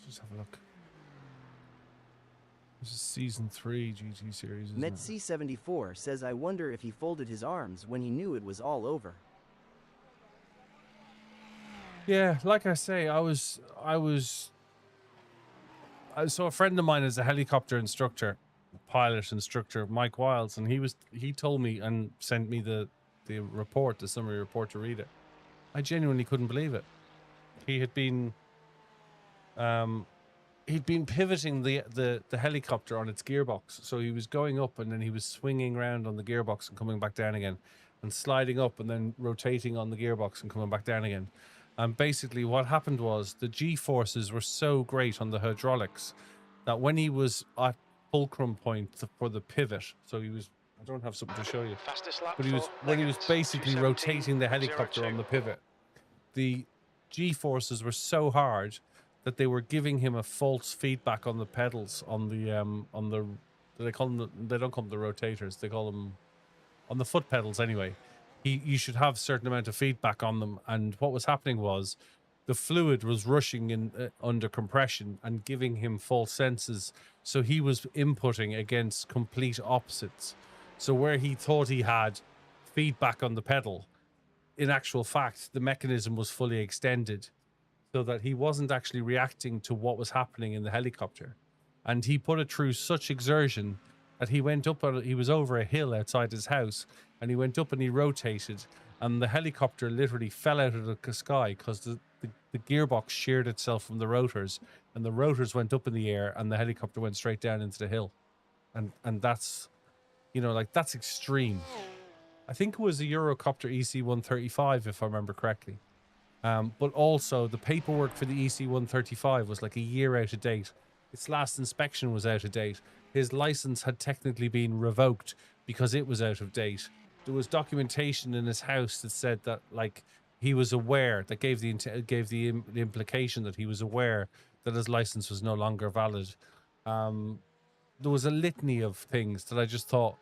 Just have a look. This is season 3 GT series. Isn't it?
Met-C74 says, I wonder if he folded his arms when he knew it was all over.
Yeah, like I say, so a friend of mine is a helicopter instructor, pilot instructor, Mike Wiles, and he told me and sent me the report, the summary report to read it. I genuinely couldn't believe it. He had been he'd been pivoting the helicopter on its gearbox. So he was going up and then he was swinging around on the gearbox and coming back down again, and sliding up and then rotating on the gearbox and coming back down again. And basically what happened was the G-forces were so great on the hydraulics that when he was at fulcrum point for the pivot, so he was, I don't have something to show you,
Fastest lap
but he was,
for
when he was
Leggans,
basically rotating the helicopter
2:17.02.
on the pivot, the G-forces were so hard that they were giving him a false feedback on the pedals, on the they call them they don't call them the rotators, they call them on the foot pedals anyway. You should have a certain amount of feedback on them, and what was happening was the fluid was rushing in under compression and giving him false senses, so he was inputting against complete opposites. So where he thought he had feedback on the pedal, in actual fact the mechanism was fully extended, so that he wasn't actually reacting to what was happening in the helicopter. And he put it through such exertion that he went up, he was over a hill outside his house, and he went up and he rotated, and the helicopter literally fell out of the sky because the gearbox sheared itself from the rotors, and the rotors went up in the air and the helicopter went straight down into the hill. And that's, you know, like, that's extreme. I think it was a Eurocopter EC-135, if I remember correctly. But also the paperwork for the EC-135 was like a year out of date. Its last inspection was out of date. His license had technically been revoked because it was out of date. There was documentation in his house that said that, like, he was aware, that gave the implication that he was aware that his license was no longer valid. there was a litany of things that I just thought,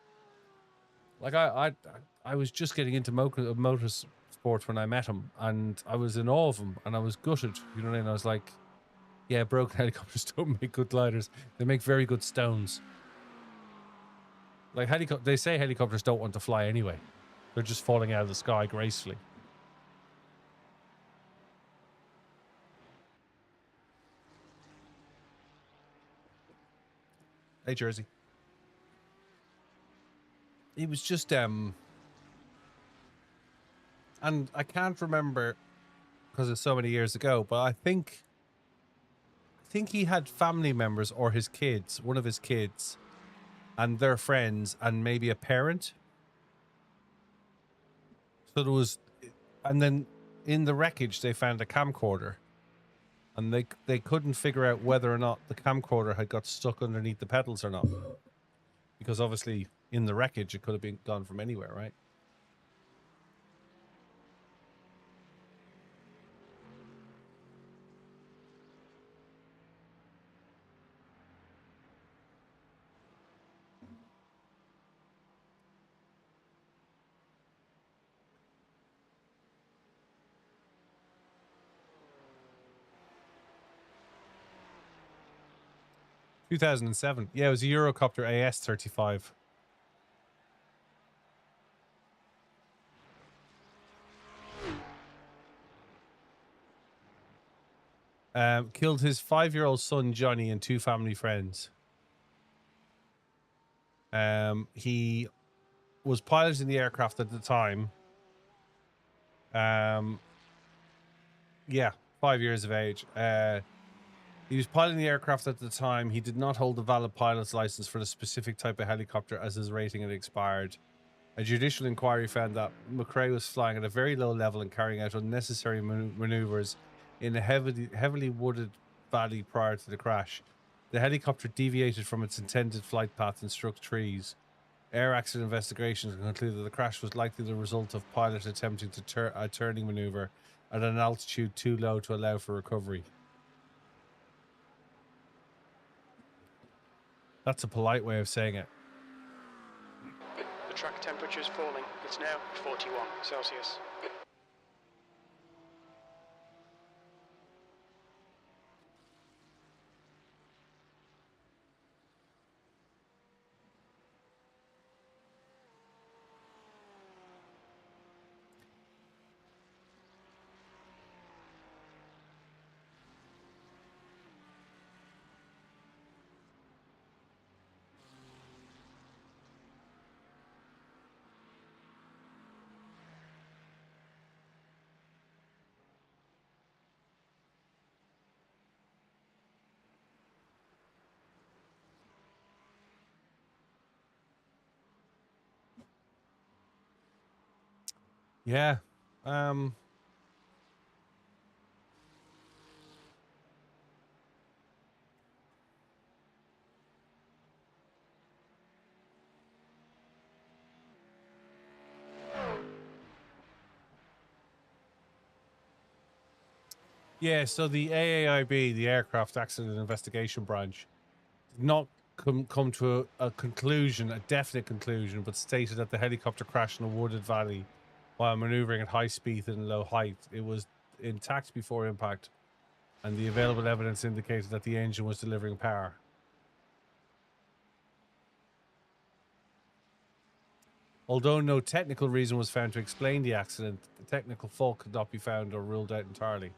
like I was just getting into motorsport when I met him, and I was in awe of him, and I was gutted. You know what I mean? I was like, yeah, broken helicopters don't make good gliders. They make very good stones. Like they say helicopters don't want to fly anyway. They're just falling out of the sky gracefully. Hey, Jersey. It was just and I can't remember because it's so many years ago, but I think he had family members or his kids, one of his kids, and their friends, and maybe a parent. So there was, and then in the wreckage they found a camcorder, and they couldn't figure out whether or not the camcorder had got stuck underneath the pedals or not, because obviously in the wreckage it could have been gone from anywhere, right? $2007. Yeah, it was a Eurocopter AS-35. Killed his 5-year-old son Johnny and 2 family friends. He was piloting the aircraft at the time. Yeah, 5 years of age. He was piloting the aircraft at the time. He did not hold a valid pilot's license for the specific type of helicopter, as his rating had expired. A judicial inquiry found that McRae was flying at a very low level and carrying out unnecessary maneuvers in a heavily wooded valley prior to the crash. The helicopter deviated from its intended flight path and struck trees. Air accident investigations concluded that the crash was likely the result of pilot attempting to a turning maneuver at an altitude too low to allow for recovery. That's a polite way of saying it.
The track temperature is falling. It's now 41 Celsius.
Yeah. Yeah, so the AAIB, the Aircraft Accident Investigation Branch, did not come to a conclusion, a definite conclusion, but stated that the helicopter crashed in a wooded valley while maneuvering at high speed and low height. It was intact before impact, and the available evidence indicated that the engine was delivering power. Although no technical reason was found to explain the accident, the technical fault could not be found or ruled out entirely.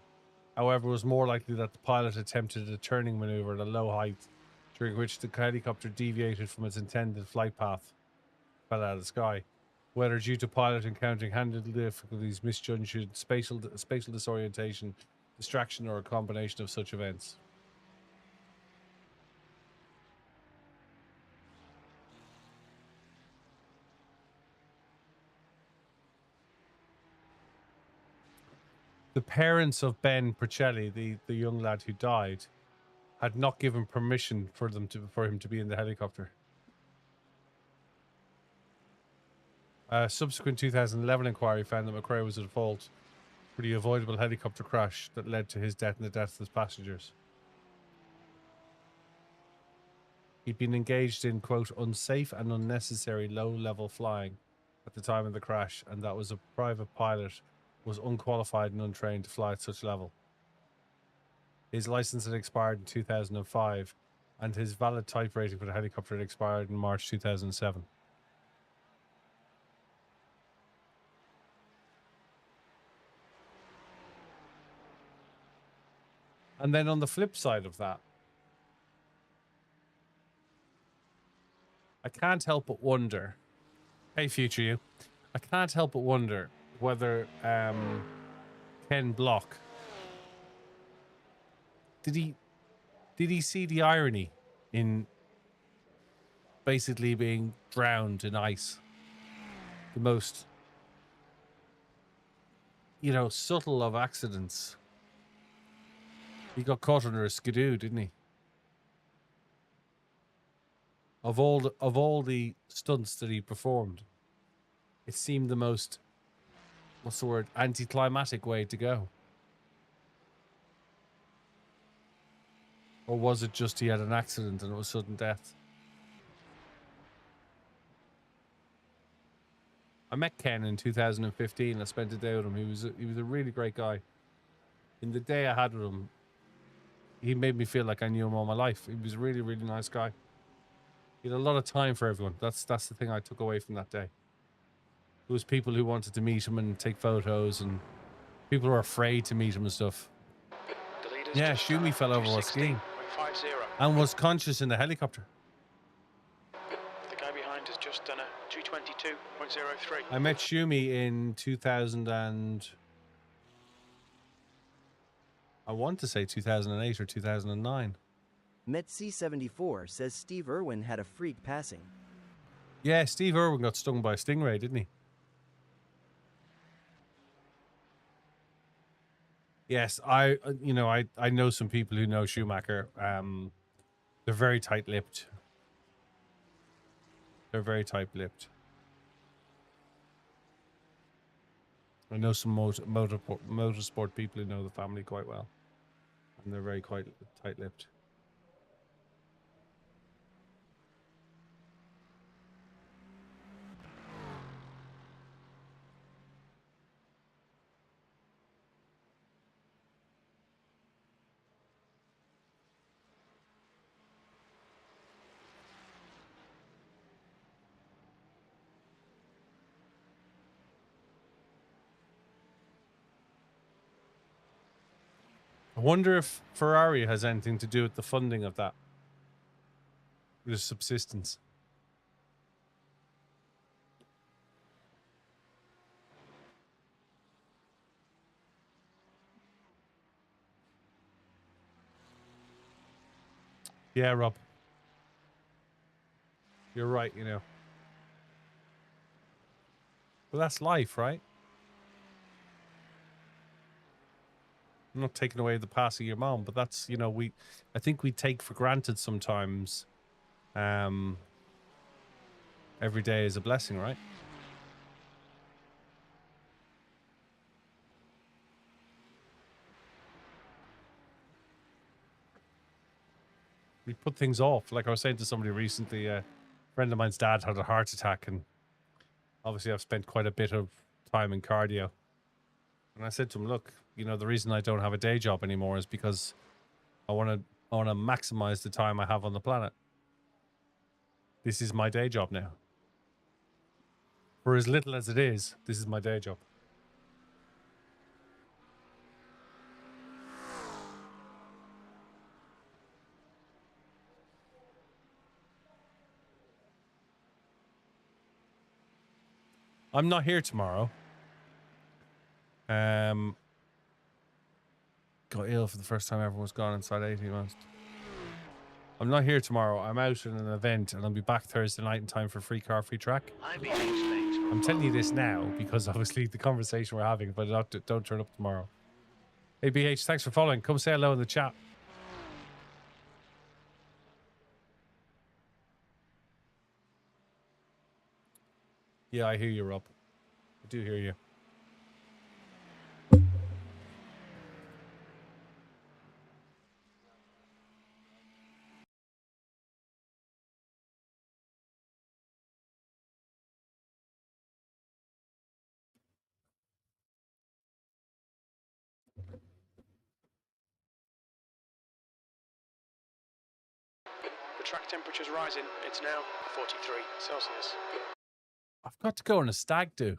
However, it was more likely that the pilot attempted a turning maneuver at a low height, during which the helicopter deviated from its intended flight path, fell out of the sky. Whether due to pilot encountering handling difficulties, misjudged spatial disorientation, distraction, or a combination of such events. The parents of Ben Percelli, the young lad who died, had not given permission for him to be in the helicopter. A subsequent 2011 inquiry found that McRae was at fault for the avoidable helicopter crash that led to his death and the deaths of his passengers. He'd been engaged in, quote, unsafe and unnecessary low-level flying at the time of the crash, and that was a private pilot was unqualified and untrained to fly at such level. His license had expired in 2005, and his valid type rating for the helicopter had expired in March 2007. And then on the flip side of that, I can't help but wonder, hey, future you, I can't help but wonder whether Ken Block, did he see the irony in basically being drowned in ice? The most, subtle of accidents. He got caught under a skidoo, didn't he? Of all the stunts that he performed, it seemed the most, what's the word, anticlimactic way to go. Or was it just he had an accident and it was sudden death? I met Ken in 2015. I spent a day with him. He was a really great guy. In the day I had with him, he made me feel like I knew him all my life. He was a really, really nice guy. He had a lot of time for everyone. That's the thing I took away from that day. There was people who wanted to meet him and take photos, and people were afraid to meet him and stuff. Yeah, Shumi fell over while skiing and was conscious in the helicopter.
The guy behind has just done a 222.03.
I met Shumi in 2000 and I want to say 2008 or 2009.
Met C74 says Steve Irwin had a freak passing.
Yeah, Steve Irwin got stung by a stingray, didn't he? Yes, I know some people who know Schumacher. They're very tight-lipped. They're very tight-lipped. I know some motorsport people who know the family quite well, and they're very quite tight-lipped. I wonder if Ferrari has anything to do with the funding of that. The subsistence. Yeah, Rob. You're right, Well, that's life, right? I'm not taking away the passing of your mom, but that's, I think we take for granted sometimes every day is a blessing, right? We put things off. Like I was saying to somebody recently, a friend of mine's dad had a heart attack, and obviously I've spent quite a bit of time in cardio. And I said to him, look, the reason I don't have a day job anymore is because I want to maximize the time I have on the planet. This is my day job now. For as little as it is, this is my day job. I'm not here tomorrow. Got ill for the first time ever, was gone inside 18 months. I'm not here tomorrow. I'm out at an event, and I'll be back Thursday night in time for Free Car, Free Track. I'm telling you this now because obviously the conversation we're having, but don't turn up tomorrow. Hey, BH, thanks for following. Come say hello in the chat. Yeah, I hear you, Rob. I do hear you.
track temperature's rising. It's now 43 Celsius.
I've got to go on a stag do.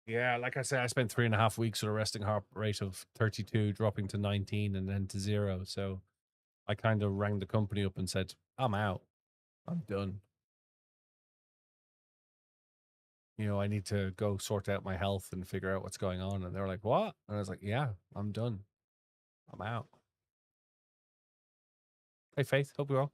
Yeah, like I said, I spent 3.5 weeks with a resting heart rate of 32, dropping to 19 and then to 0. So I kind of rang the company up and said, I'm out. I'm done. You know, I need to go sort out my health and figure out what's going on. And they were like, what? And I was like, yeah, I'm done. I'm out. Hey, Faith, hope you're well.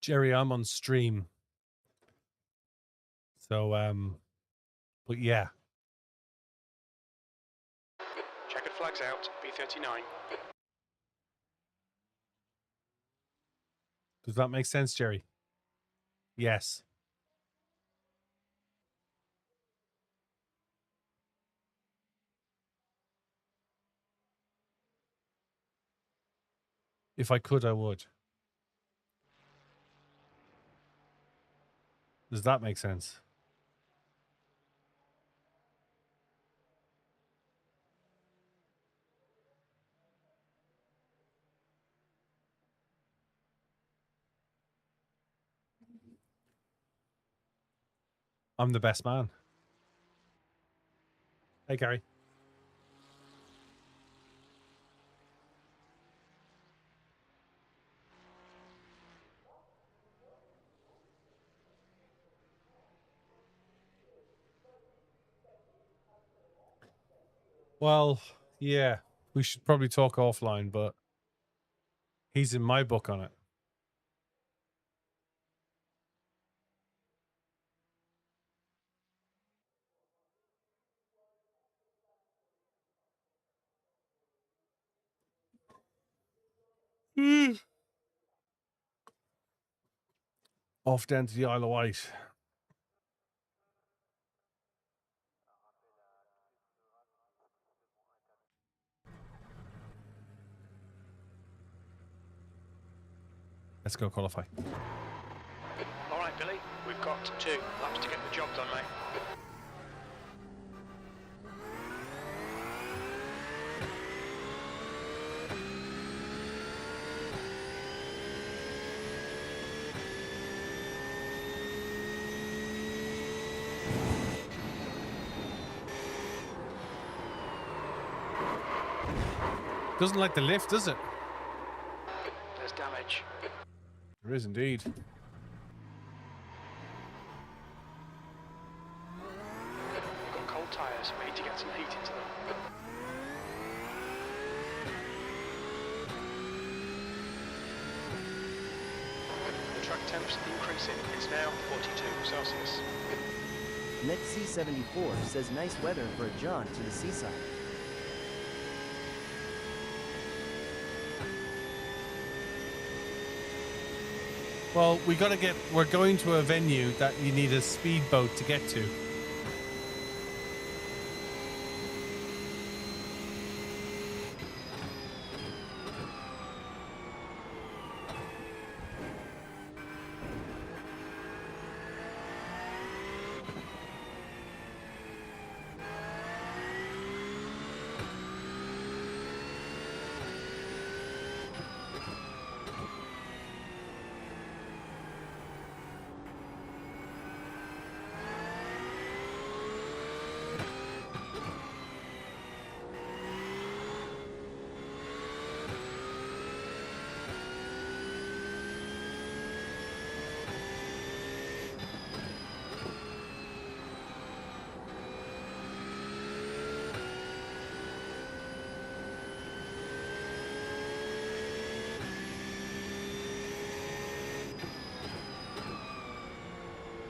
Jerry, I'm on stream. So, but yeah.
Checkered flags out, B39.
Does that make sense, Jerry? Yes. If I could, I would. Does that make sense? I'm the best man. Hey, Gary. Well, yeah, we should probably talk offline, but he's in my book on it. Off down to the Isle of Wight. Let's go qualify.
All right, Billy, we've got 2 laps to get the job done, mate.
Doesn't like the lift, does it?
There's damage.
There is indeed.
We've got cold tyres. We need to get some heat into them. The track temps increasing. It's now 42 Celsius.
Net C74 says nice weather for a jaunt to the seaside.
Well, we're going to a venue that you need a speedboat to get to.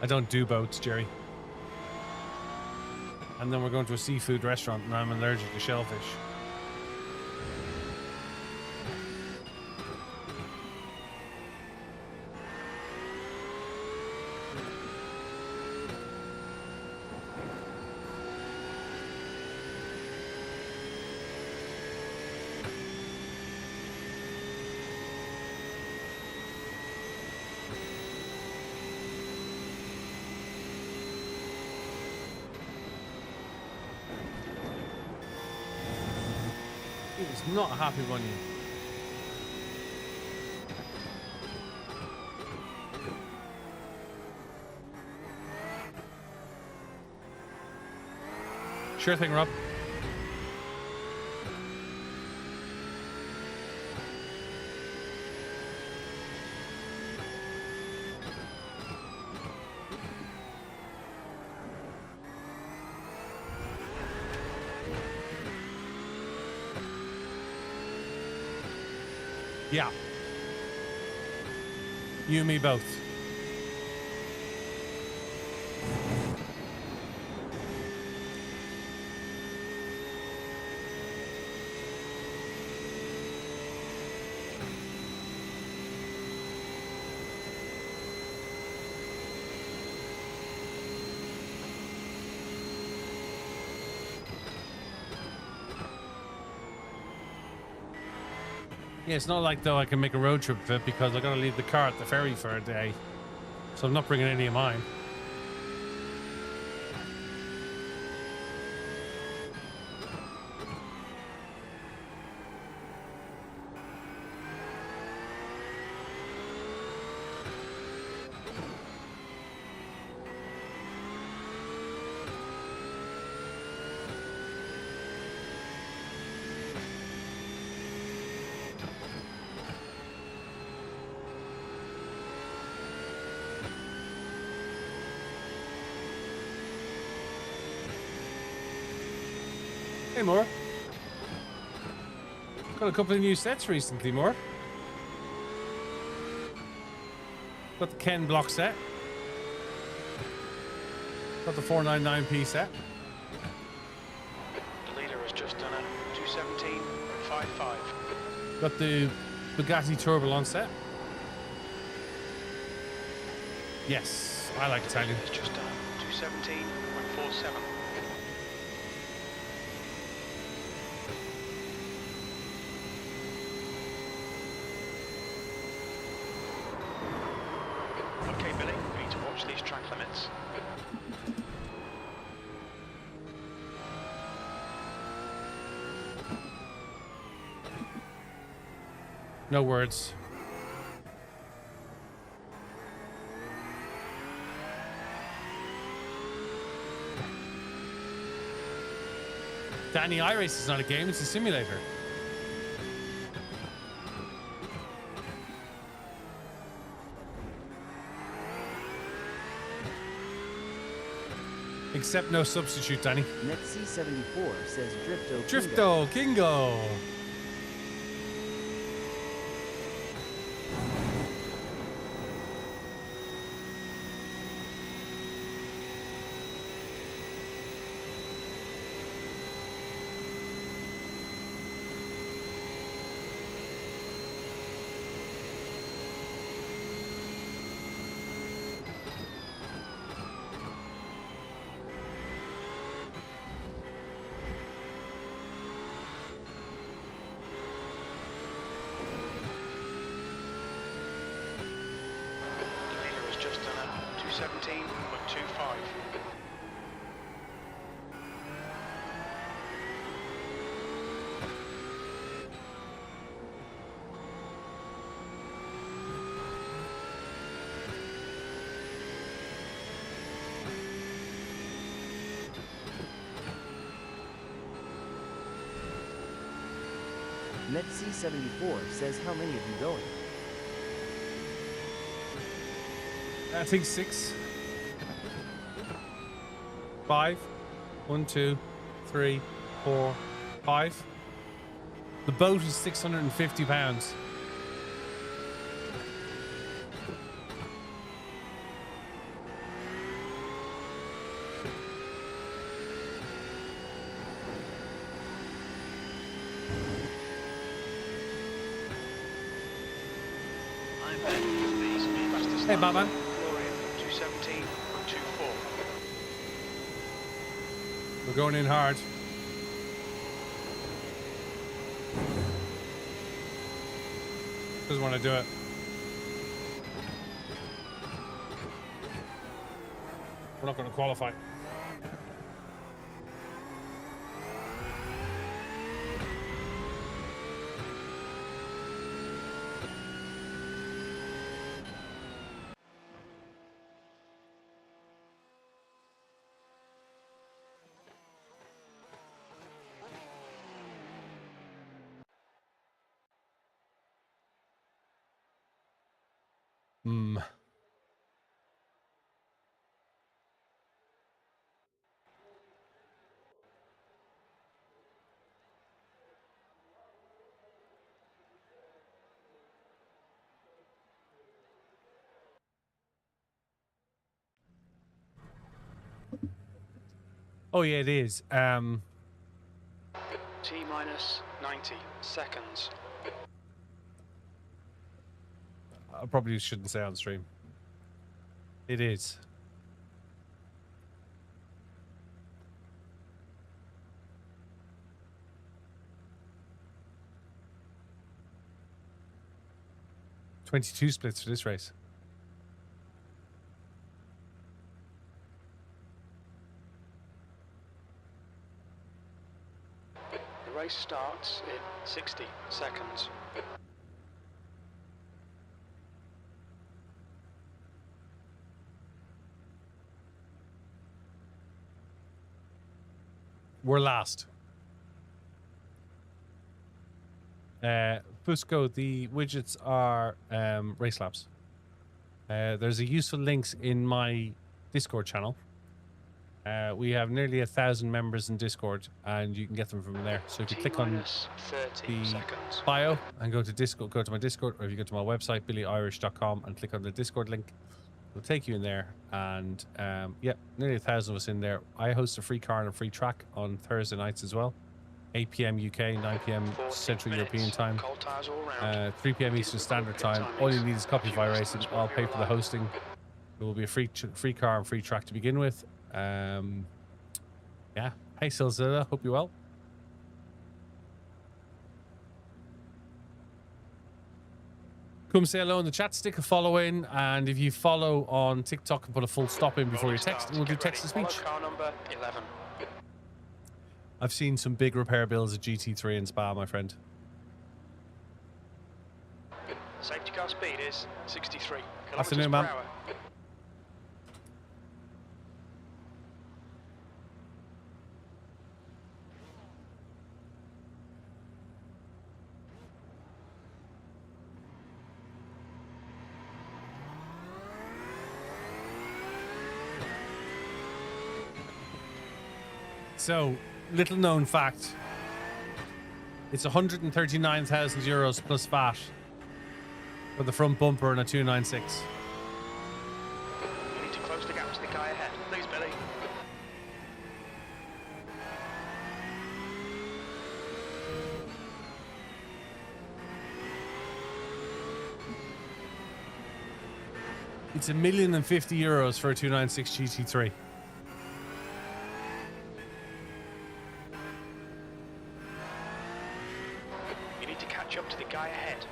I don't do boats, Jerry. And then we're going to a seafood restaurant and I'm allergic to shellfish. It's not a happy bunny. Sure thing, Rob. Yeah. You and me both. Yeah, it's not like though I can make a road trip of it because I gotta leave the car at the ferry for a day. So I'm not bringing any of mine. Hey, Moore. Got a couple of new sets recently, Moore. Got the Ken block set. Got the 499p set.
The leader has just done a 217.55.
Got the Bugatti Tourbillon set. Yes, I like Italian.
It's just done a 217.47. Okay, Billy, we need to watch these track limits.
No words. Danny, iRacing is not a game, it's a simulator. Except no substitute, Danny.
NetC74 says Drifto.
Drifto Kingo.
The leader has just done a 217.25.
NetC74 says how many of you going?
I think 6. 5. 1, 2, 3, 4, 5. The boat is £650. Hey, Batman.
Florian, 217.24.
We're going in hard. Doesn't want to do it. We're not going to qualify. Hmm. Oh yeah, it is.
T minus 90 seconds.
I probably shouldn't say on stream. It is. $22 splits for this race.
The race starts in 60 seconds.
We're last. Fusco, the widgets are race laps. There's a useful links in my Discord channel. We have nearly 1,000 members in Discord, and you can get them from there. So if you click on
30
the
seconds.
bio and go to Discord, go to my Discord, or if you go to my website, BillyOirish.com, and click on the Discord link, it'll take you in there. And yeah, nearly 1,000 of us in there. I host a free car and a free track on Thursday nights as well. 8 p.m. UK, 9 p.m. Central European time, 3 p.m. Eastern Standard Time. All you need is copy of iRacing. I'll pay for the hosting. It will be a free car and free track to begin with. Yeah. Hey, Silzilla. Hope you're well. Come say hello in the chat. Stick a follow in. And if you follow on TikTok and put a full stop in before your text, and we'll do text to speech.
Car number 11.
I've seen some big repair bills at GT3 in Spa, my friend.
Safety car speed is 63
Afternoon,
kilometers per
man.
hour.
So, little known fact. It's 139,000 euros plus VAT for the front bumper and a 296.
You need to close the gap to the guy ahead. Please, Billy.
It's €1,050,000 for a 296 GT3.
You need to catch up to the guy ahead.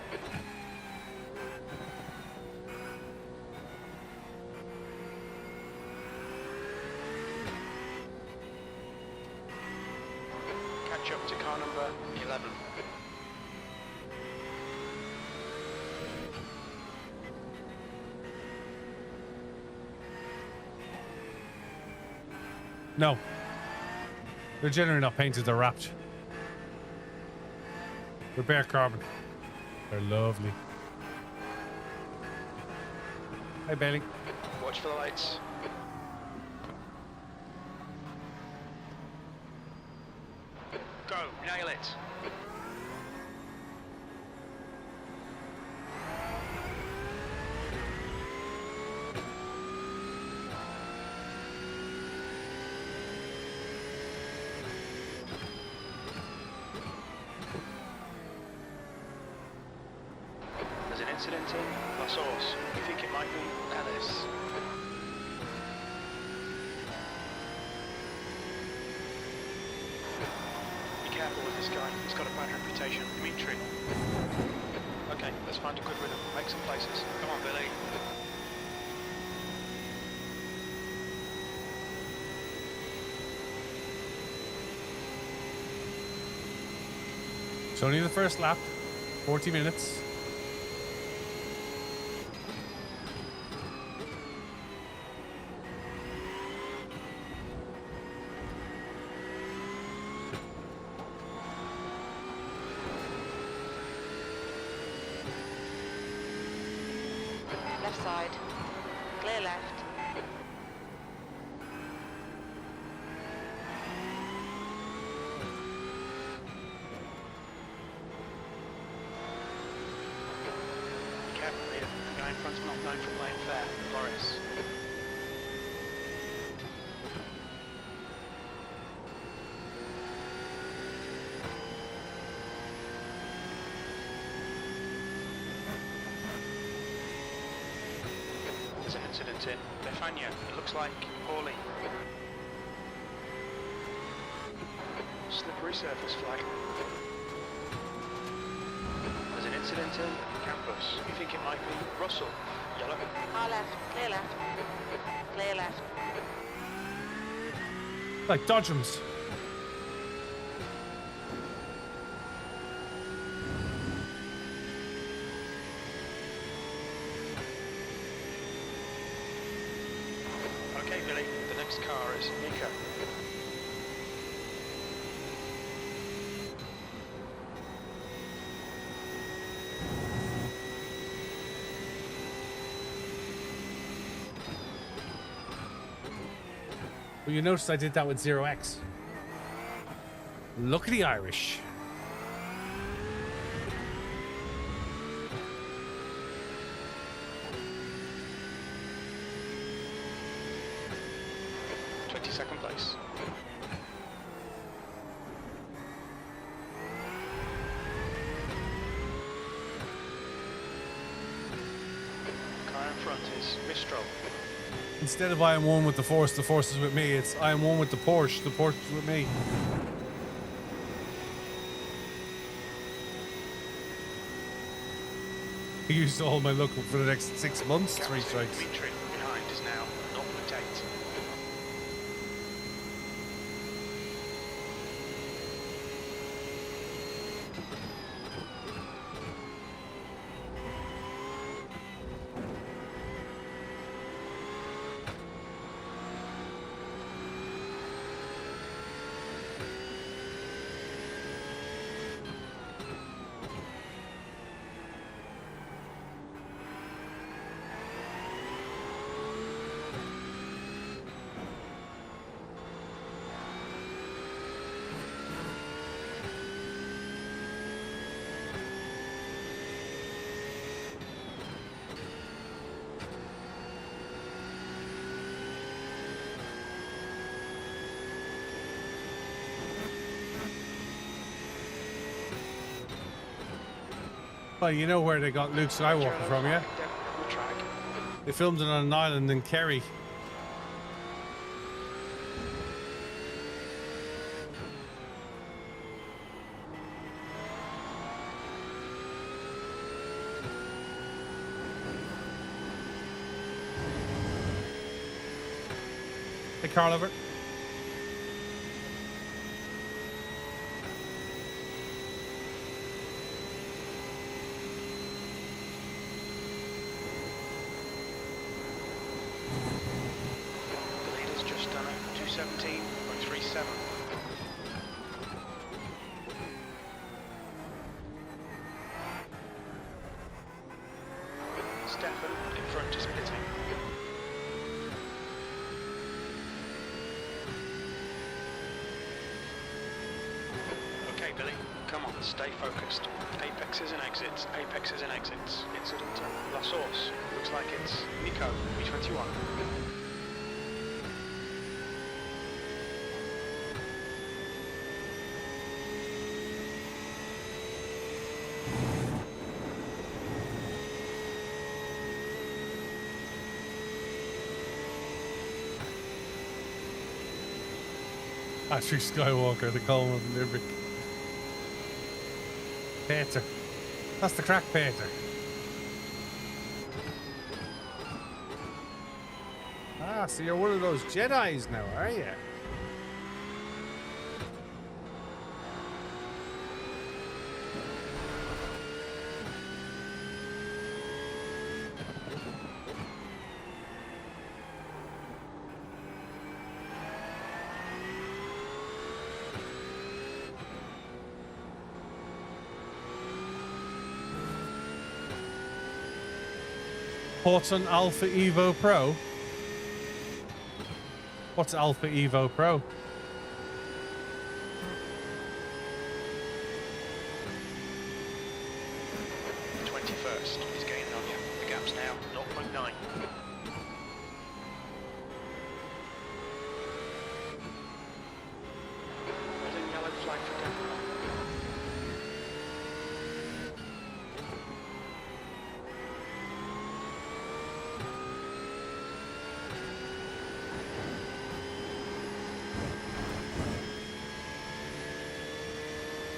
Catch up to car number 11.
No. They're generally not painted, they're wrapped. They're bare carbon. They're lovely. Hi, Bailey.
Watch for the lights. Go, nail it. There's an incident in La Source. You think it might be Boris. Be careful with this guy, he's got a bad reputation. Dimitri. Okay, let's find a good rhythm. Make some places. Come on, Billy.
It's only the first lap. 40 minutes.
Left side. Clear left.
Careful here. The guy in front's not known for playing fair. Boris. There's an incident in Bethania. It looks like Paulie. Slippery surface flag. There's an incident in campus. You think it might be Russell? Yellow.
Car left. Clear left. Clear left.
Like Dodgems.
Okay, Billy. The next car is Nico.
Well, you notice I did that with 0x. Look at the Irish.
Second place. Car in front is Mistral.
Instead of I am one with the force is with me. It's I am one with the Porsche is with me. I used to hold my luck for the next 6 months, 3 strikes.
Dimitri behind is now 0.8.
Well, you know where they got Luke Skywalker from, yeah? They filmed it on an island in Kerry. Hey, Carl over.
The leader's just done a 2:17.37. Stefan in front is pitting. Okay, Billy, come on, stay focused. Apexes and exits, apexes and exits. Incident at La Source. Looks like it's Nico, B21.
Patrick Skywalker, the Coleman of Nurburgring. Peter. That's the crack, Peter. Ah, so you're one of those Jedis now, are you? Thoughts on Alpha Evo Pro? What's Alpha Evo Pro?
The 21st. He's gaining on you. The gap's now 0.9. Red and yellow flag for Denver.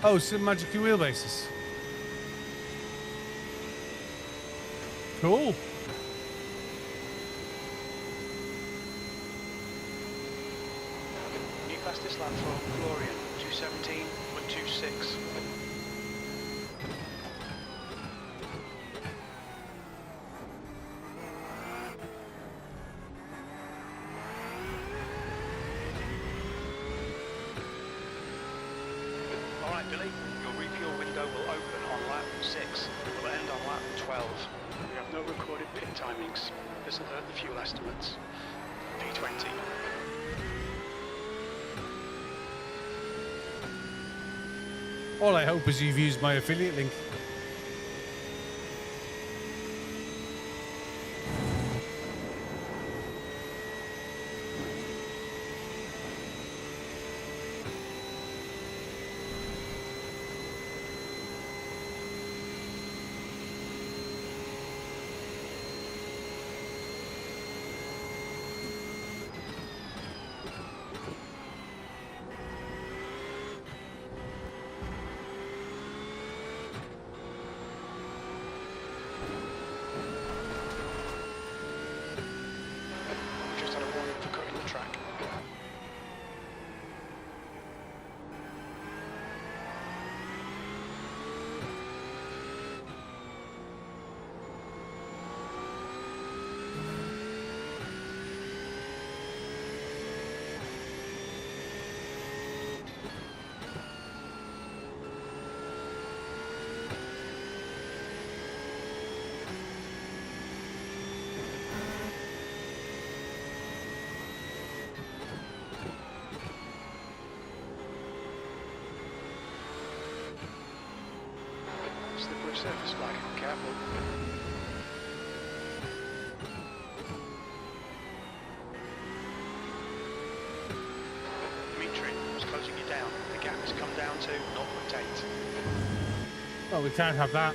Oh, some Magic wheelbases. Cool.
New fastest lap for Florian, 2:17.26. Alright Billy, your refuel window will open on lap 6. It will end on lap 12. We have no recorded pit timings. This will hurt the fuel estimates. P20.
All I hope is you've used my affiliate link.
Just had a warning for cutting the track. Slippery surface flag, careful. Dimitri was closing you down. The gap has come down to 0.8.
Well, we can't have that.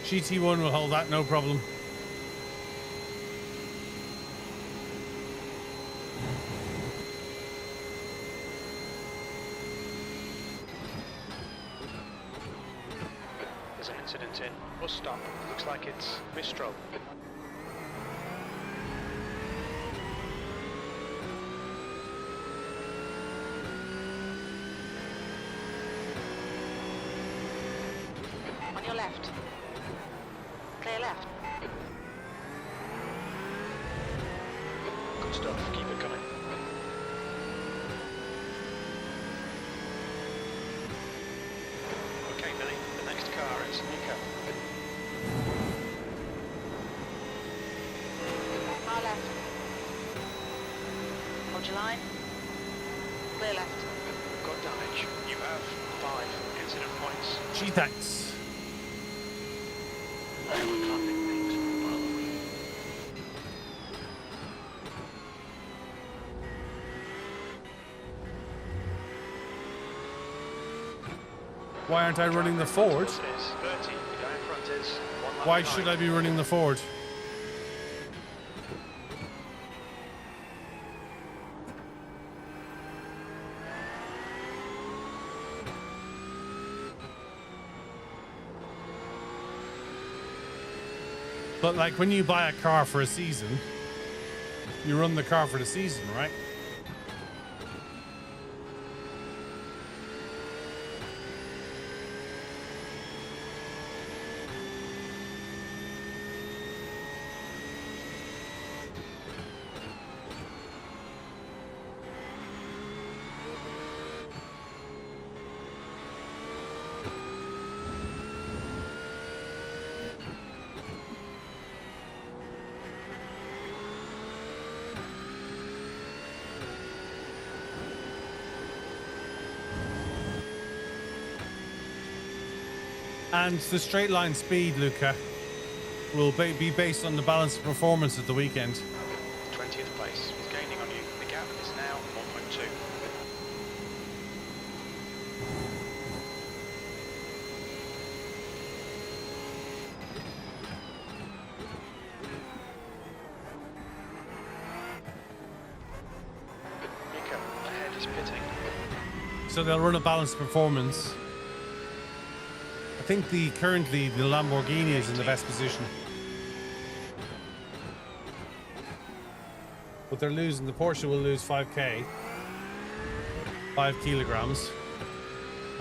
GT1 will hold that, no problem.
There's an incident in bus stop. Looks like it's Mistral.
On your left. Clear left.
Good stuff. Keep it coming. Okay, Billy. The next car is Nico.
Far left. Hold your line. Clear left.
Got damage. You have 5 incident points.
Gee, thanks.
We're clapping things, by the way.
Why aren't I running the Ford?
It is 30. The guy in front is 1 lap
Why
behind.
should I be running the Ford? But like when you buy a car for a season, you run the car for the season, right? And the straight line speed, Luca, will be based on the balance of performance at the weekend.
20th place. He's gaining on you. The gap is now 1.2. Mika, ahead is pitting.
So they'll run a balanced performance. I think currently the Lamborghini is in the best position. But they're losing, the Porsche will lose 5k, 5 kilograms,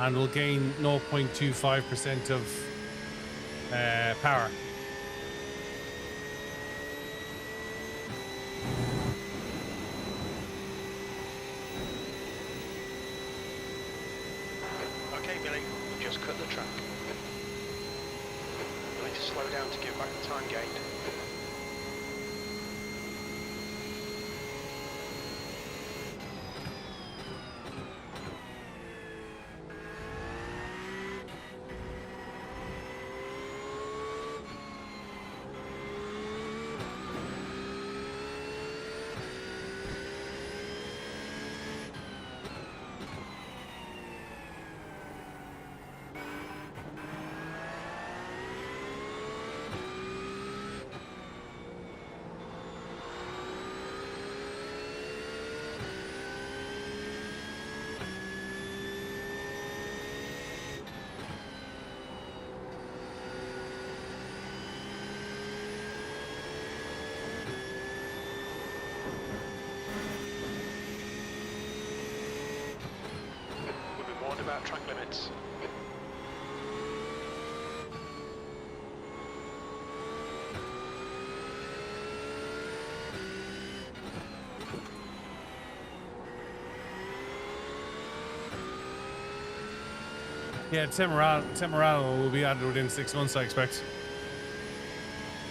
and will gain 0.25% of power.
Okay, Billy, we've just cut the track. You'll need to slow down to give back the time gained. About track limits.
Yeah, Temerano will be added within 6 months, I expect.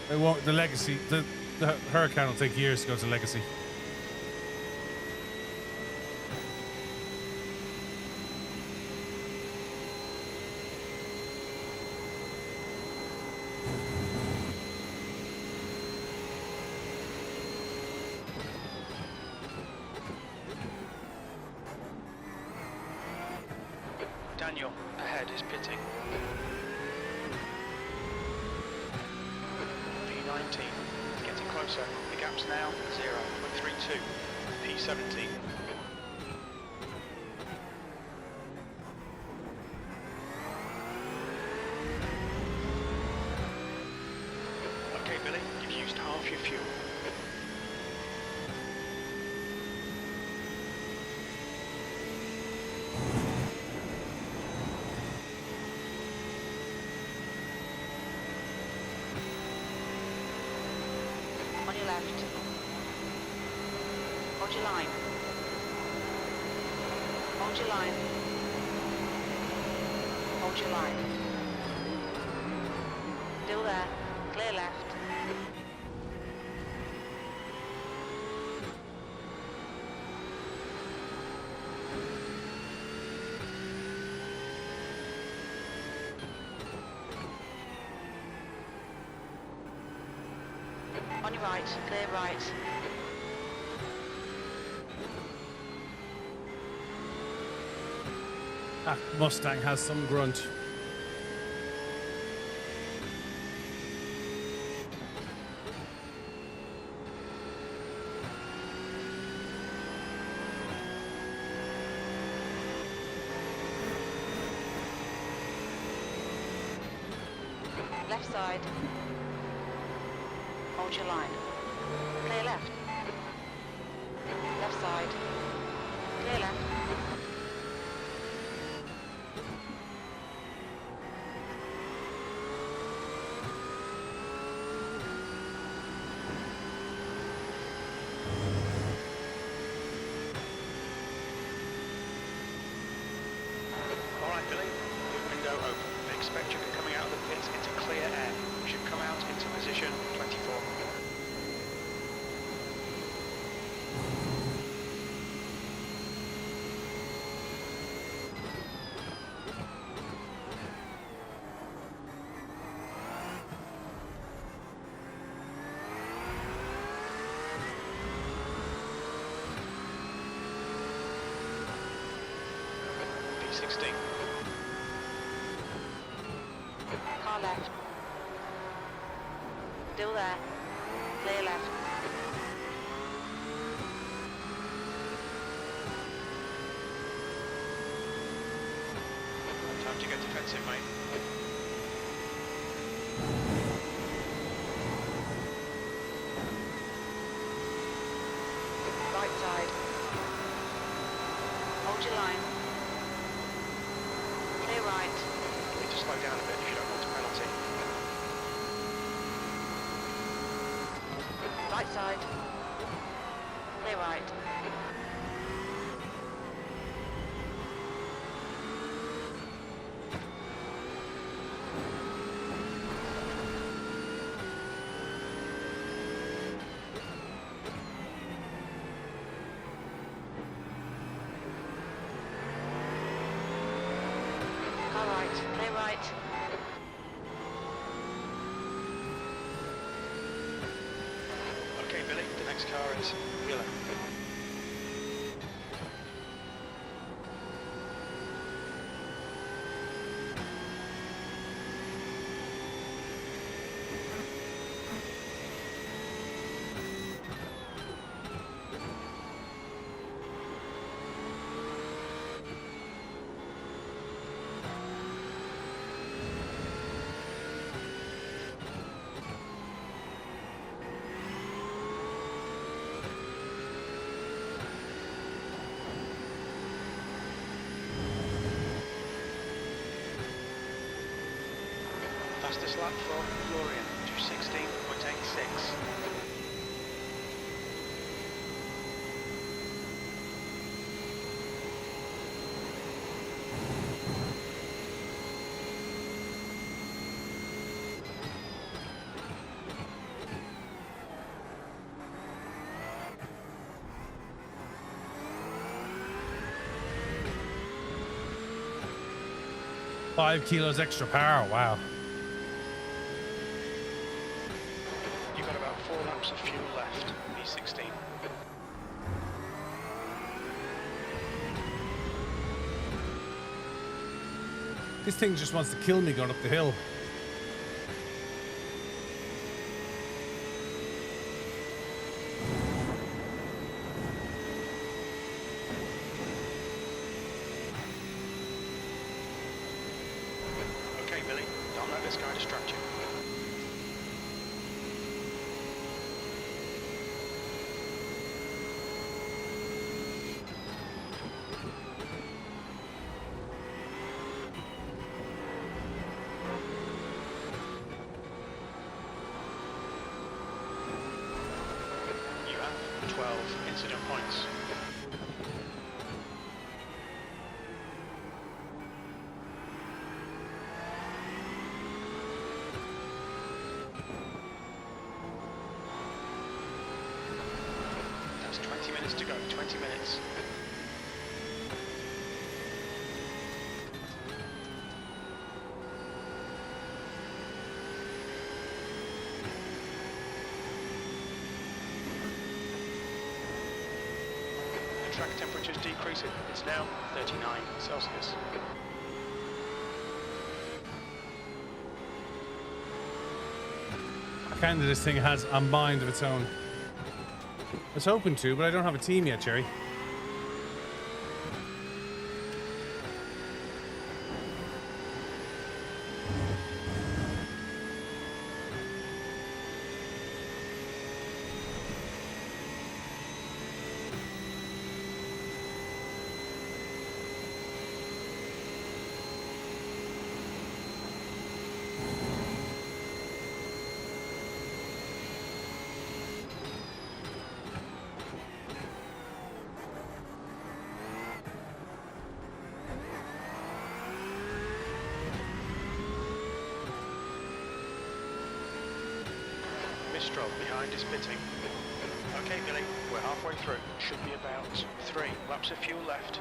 They won't. The legacy, the Huracan will take years to go to legacy.
Daniel, ahead is pitting. P19, it's getting closer. The gap's now 0.32. P17. Okay, Billy, you've used half your fuel.
On your left. Hold your line. Hold your line. Hold your line. Still there. Clear left. On your right, clear right.
That Mustang has some grunt.
Left side. Hold your line. Clear left. Left side. Clear left.
Alright Billy, new window open. We expect you to be coming out of the pits into clear air. You should come out into position 24. P16.
Car left. Still there. Clear left.
Time to get defensive, mate.
Right side. Hold your line. Clear right.
You need to slow down a bit if you don't want a penalty.
Right side. Clear right. Car right. Clear right.
Okay Billy, the next car is Wheeler. Fastest lap for Florian, 2:16.86.
Five kilos extra power. Wow.
You've got about 4 laps of fuel left, P16.
This thing just wants to kill me going up the hill.
Okay Billy, don't let this guy distract you. You have 12 incident points. That's 20 minutes to go, 20 minutes. The track temperature's decreasing. It's now 39 Celsius.
Kinda this thing has a mind of its own. I was hoping to, but I don't have a team yet, Jerry.
distro. Behind is pitting. Okay, Billy, we're halfway through. Should be about 3 laps of fuel left.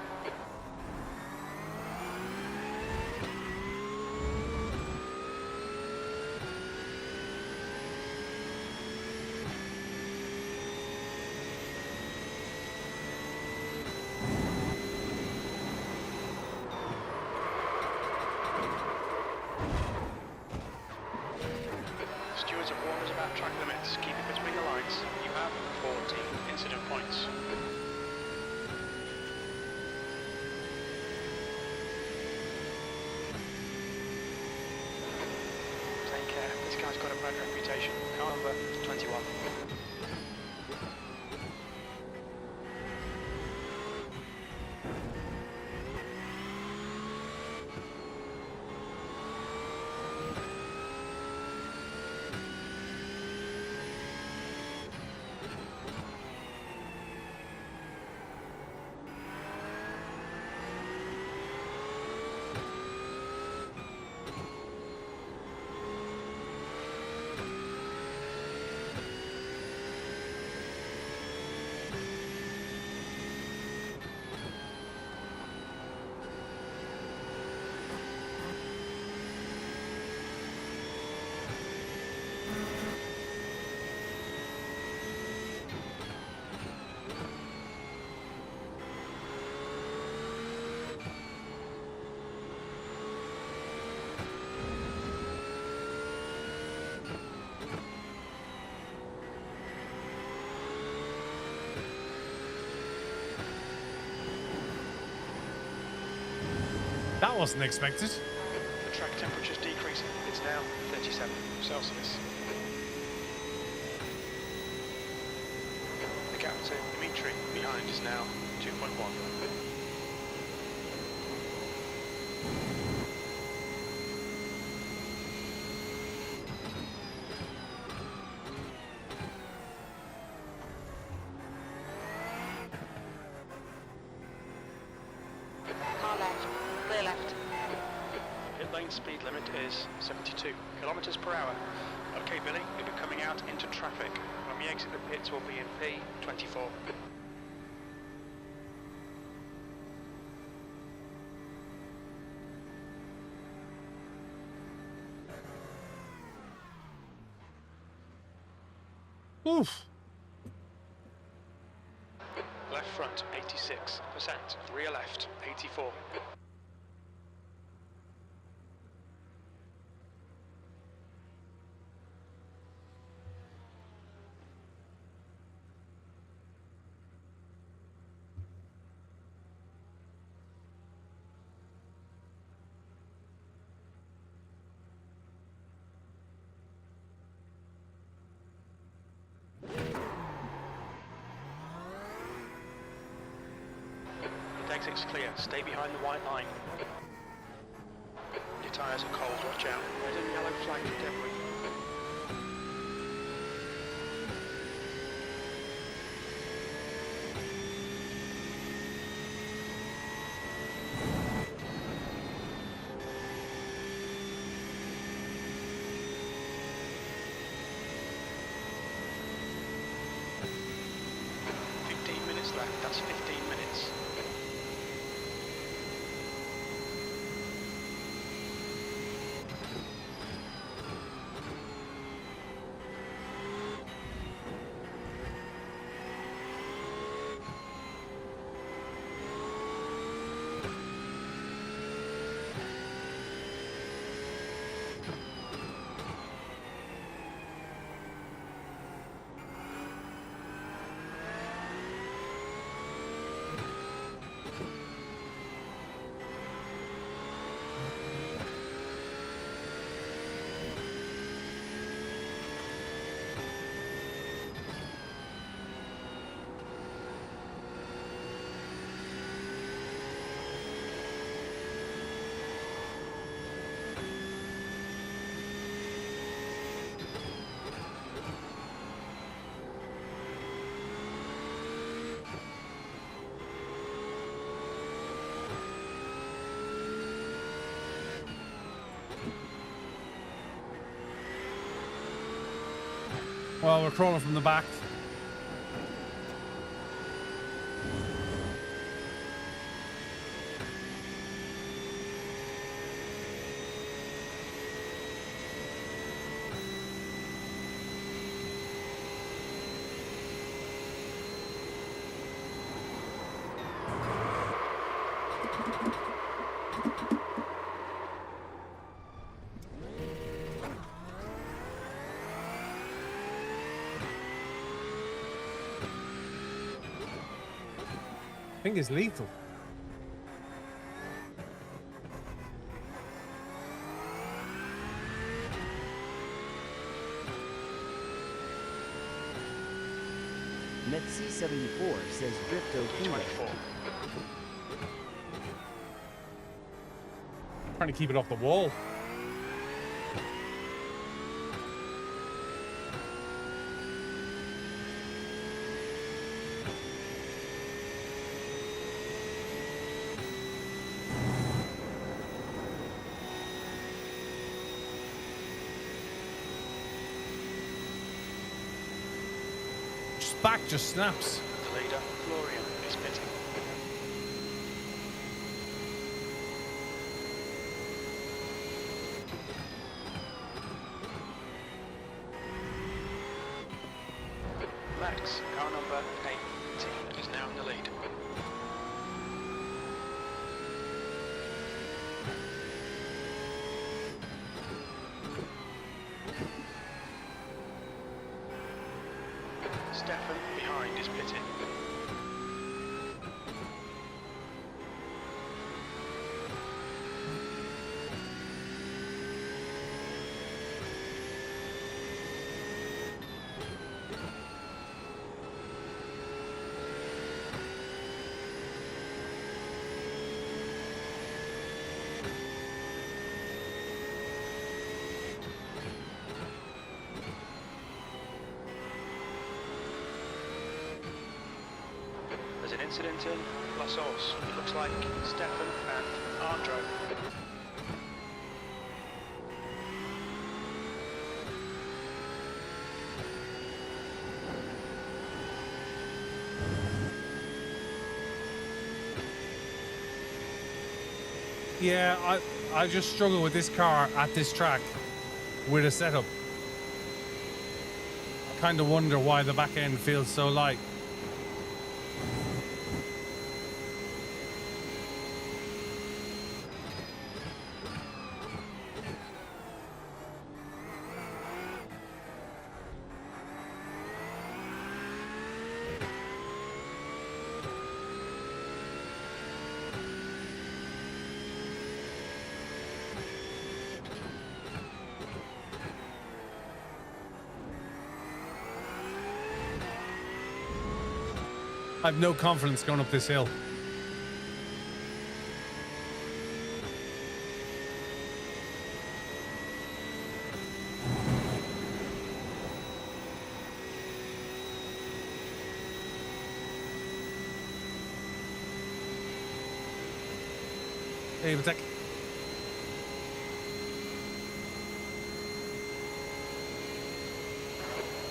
Stewards have warned us about track limits. Keep it between the lines. You have 14 incident points. Take care. This guy's got a bad reputation. Car number 21.
That wasn't expected.
The track temperature's decreasing. It's now 37 Celsius. The gap to Dimitri behind is now 2.1.
Car left. Clear left.
Pit lane speed limit is 72 kilometers per hour. Okay, Billy, you'll be coming out into traffic. When we exit the pits, we'll be in P24.
Oof.
Left front, 86%. Rear left, 84. Exit's clear. Stay behind the white line. Your tyres are cold. Watch out. Red and yellow flag for debris. Left. That's 15 minutes.
Well, we're crawling from the back. I think it's lethal.
Met C74 says Drifto Kingo.
P24.
Trying to keep it off the wall. Back just snaps.
The leader, Florian, is pitting. Max, car number 18, is now in the lead. Stefan behind is pitting. There's an incident in La Source. It looks like Stefan and Andro.
Yeah, I just struggle with this car at this track with a setup. I kind of wonder why the back end feels so light. I have no confidence going up this hill. Hey, attack.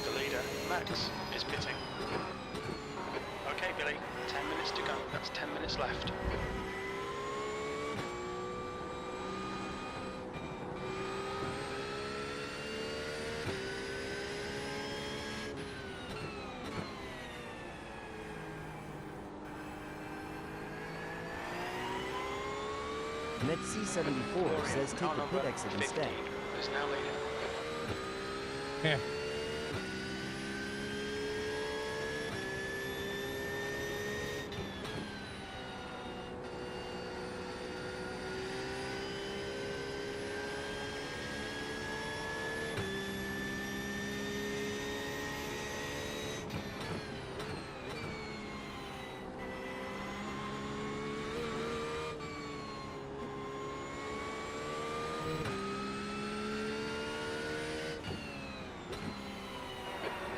The leader, Max, is pitting. Okay, Billy, 10 minutes to go. That's 10 minutes left.
Met C74 says take the pit exit instead.
Is now leading.
Yeah.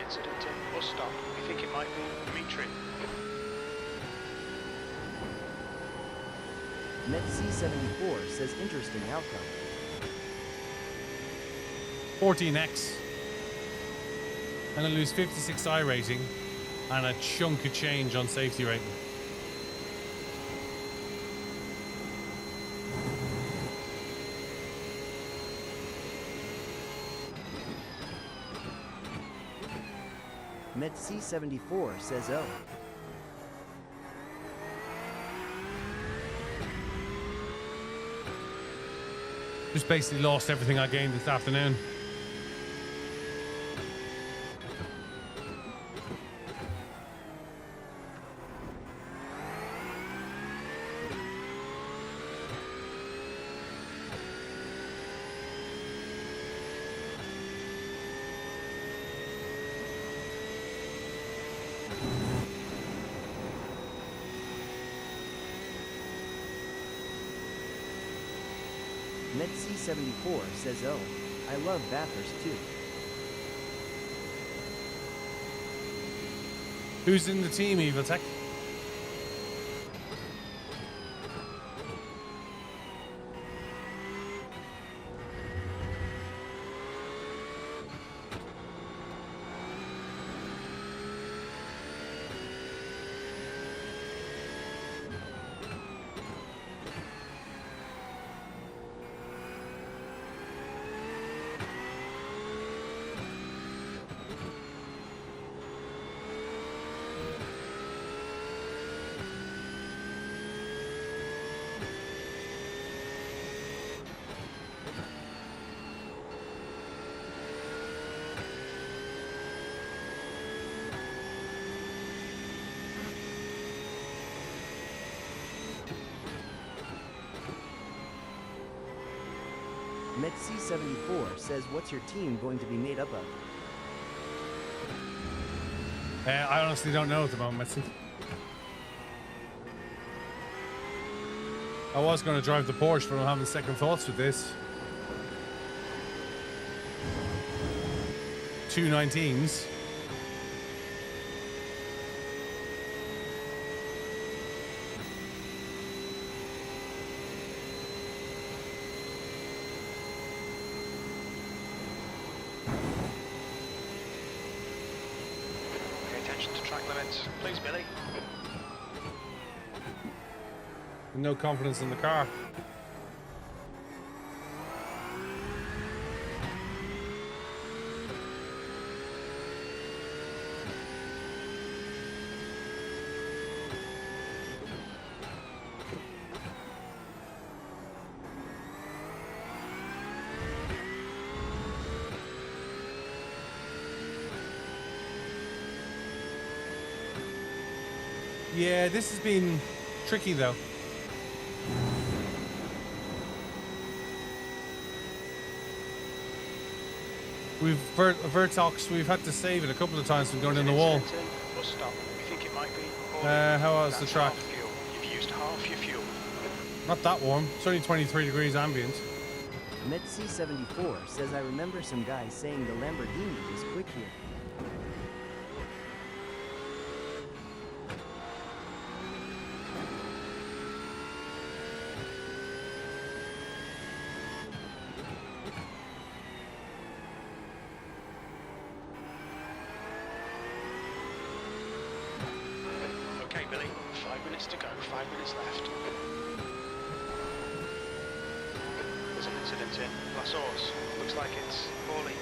Incident in bus stop. We think it might be Dimitri.
Met C74 says interesting outcome.
14x. I'm going to lose 56 I rating and a chunk of change on safety rating.
Met C74 says oh.
Just basically lost everything I gained this afternoon.
Met C74 says oh. I love Bathurst too.
Who's in the team, Evil Tech?
Met C74 says what's your team going to be made up of?
I honestly don't know at the moment, Messi. I was going to drive the Porsche, but I'm having second thoughts with this. 219s.
To track limits, please, Billy.
No confidence in the car. Yeah, this has been tricky though. We've Vertox, we've had to save it a couple of times from going in the wall.
Bus stop. You think it might be?
How was the track?
Half fuel. You've used half your fuel.
Not that warm. It's only 23 degrees ambient.
Met C74 says I remember some guy saying the Lamborghini is quick here.
Okay, Billy. 5 minutes to go. 5 minutes left. There's an incident in La Source. Looks like it's poorly.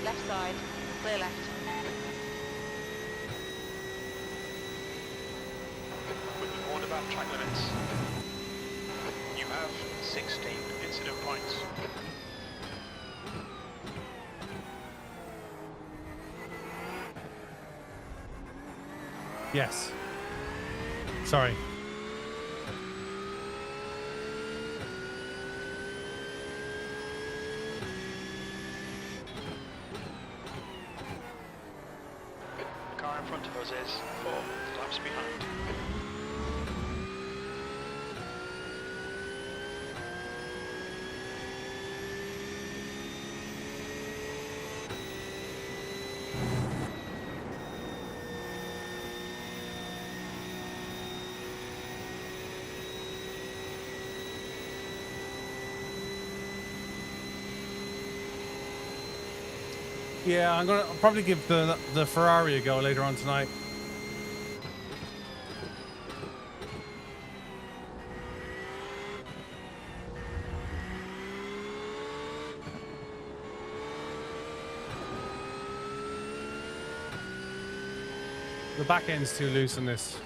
Left side, clear left.
We've been warned about track limits. You have 16 incident points.
Yes. Sorry.
The car in front of us is 4 laps behind.
Yeah, I'm gonna probably give the Ferrari a go later on tonight. The back end's too loose on this.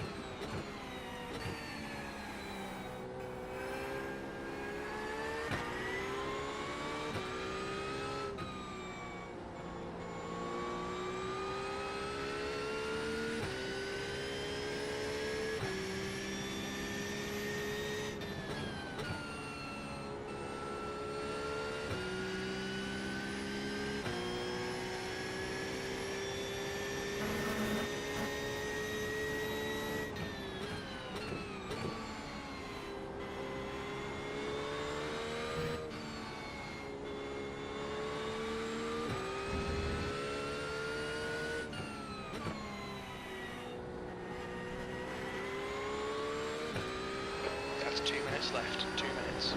That's 2 minutes left. 2 minutes.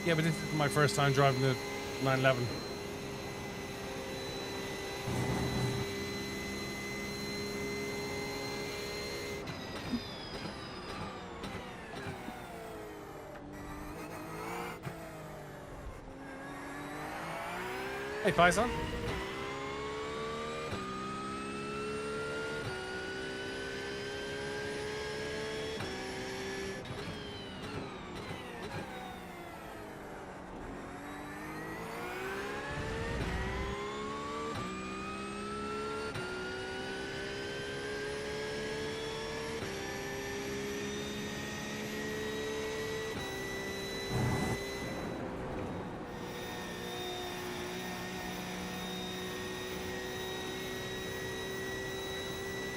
Yeah, but this is my first time driving the 911. Hey, Faison.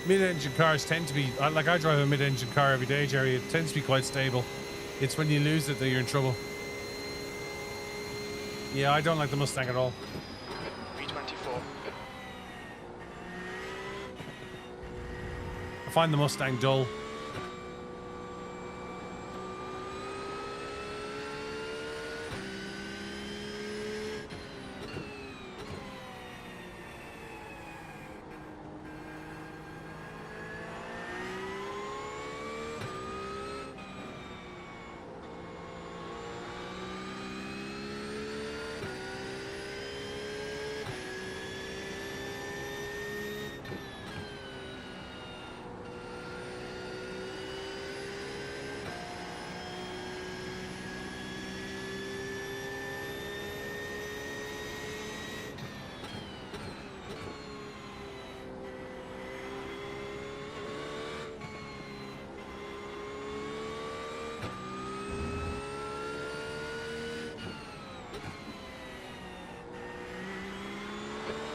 Mid-engine cars tend to be, like I drive a mid-engine car every day, Jerry. It tends to be quite stable. It's when you lose it that you're in trouble. Yeah, I don't like the Mustang at all.
V24.
I find the Mustang dull.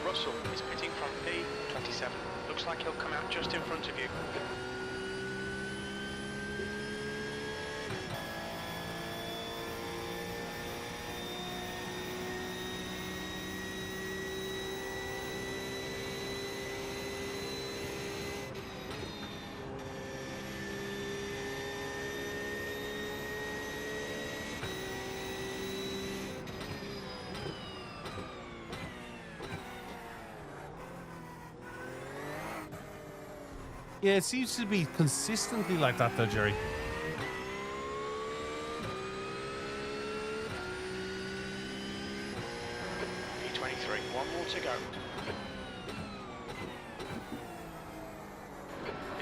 Russell is pitting from P27. Looks like he'll come out just in front of you.
Yeah, it seems to be consistently like that though, Jerry.
P23, one more to go.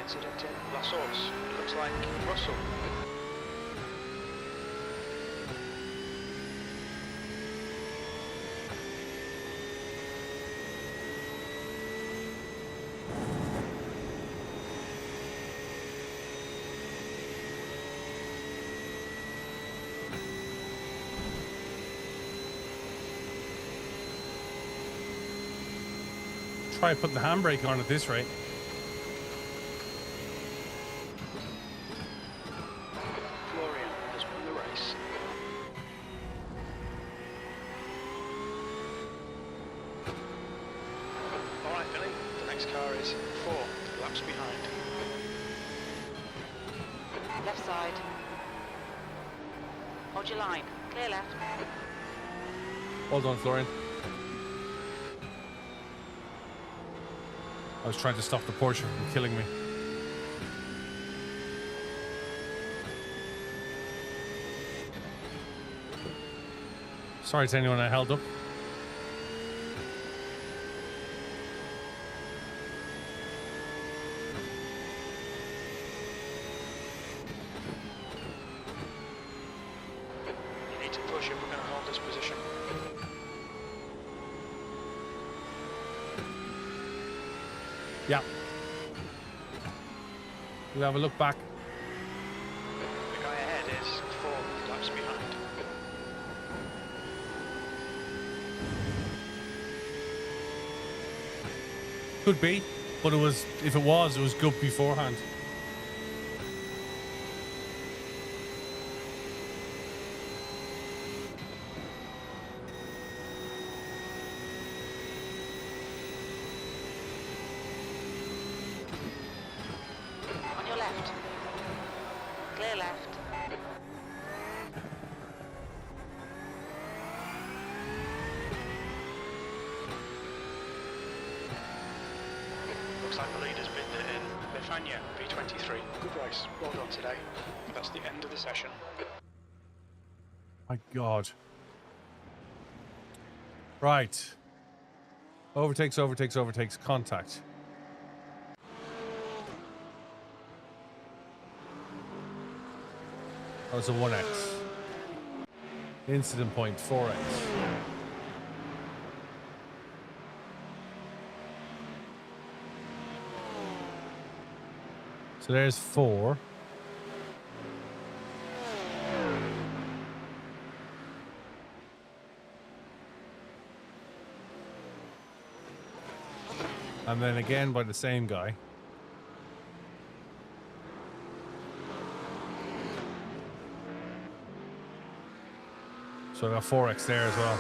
Incident in La Source. Looks like Russell.
Try putting the handbrake on at this rate.
Florian has won the race. All right, Billy. The next car is 4 laps behind.
Left side. Hold your line. Clear left.
Well done, Florian. I was trying to stop the Porsche from killing me. Sorry to anyone I held up.
You need to push if we're going to hold this position.
Yeah. We'll have a look back.
The guy ahead is 4 laps behind.
Could be, but if it was good beforehand.
On your left. Clear left.
Looks like the leader's been in Bethania, B23. Good race. Well done today. That's the end of the session.
My God. Right. Overtakes, contact. That was a 1x. Incident point, 4x. So there's 4. And then again by the same guy. So I got 4x there as well.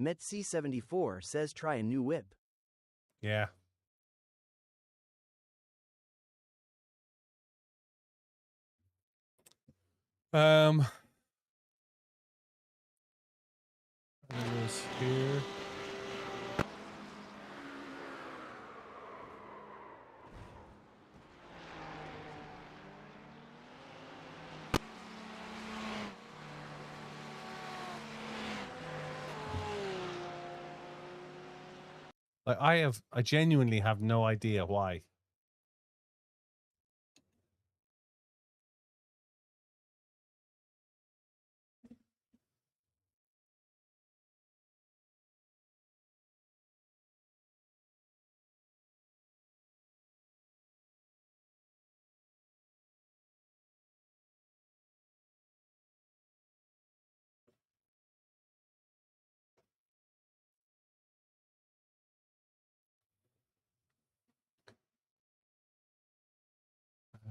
Met C74 says try a new whip.
Yeah. It was here. Like I genuinely have no idea why.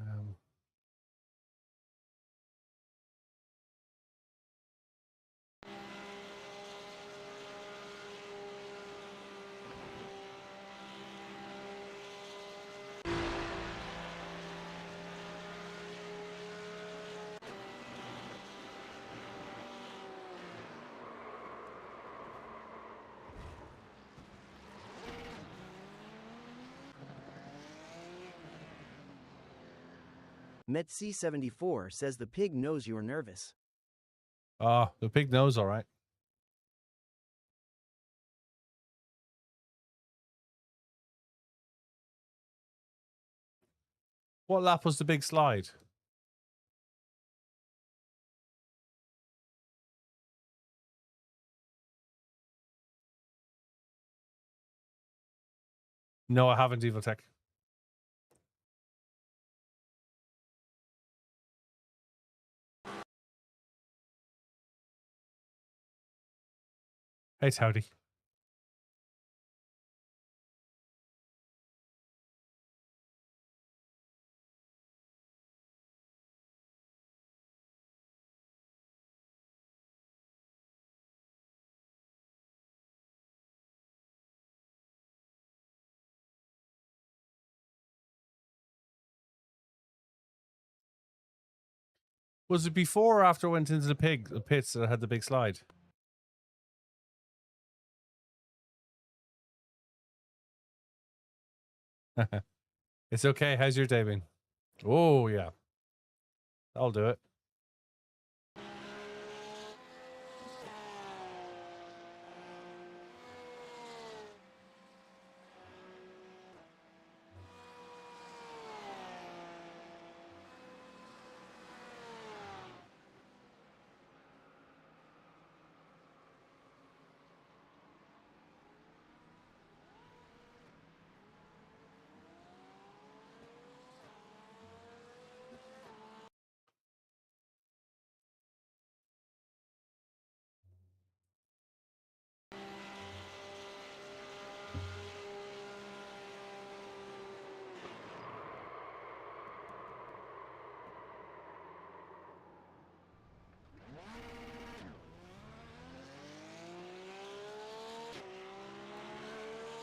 Um,
Met C74 says the pig knows you're nervous.
Oh, the pig knows all right. What lap was the big slide? No, I haven't, Evil Tech. Hey, Towdy. Was it before or after I went into the pits that I had the big slide? It's okay. How's your day been? Oh, yeah. I'll do it.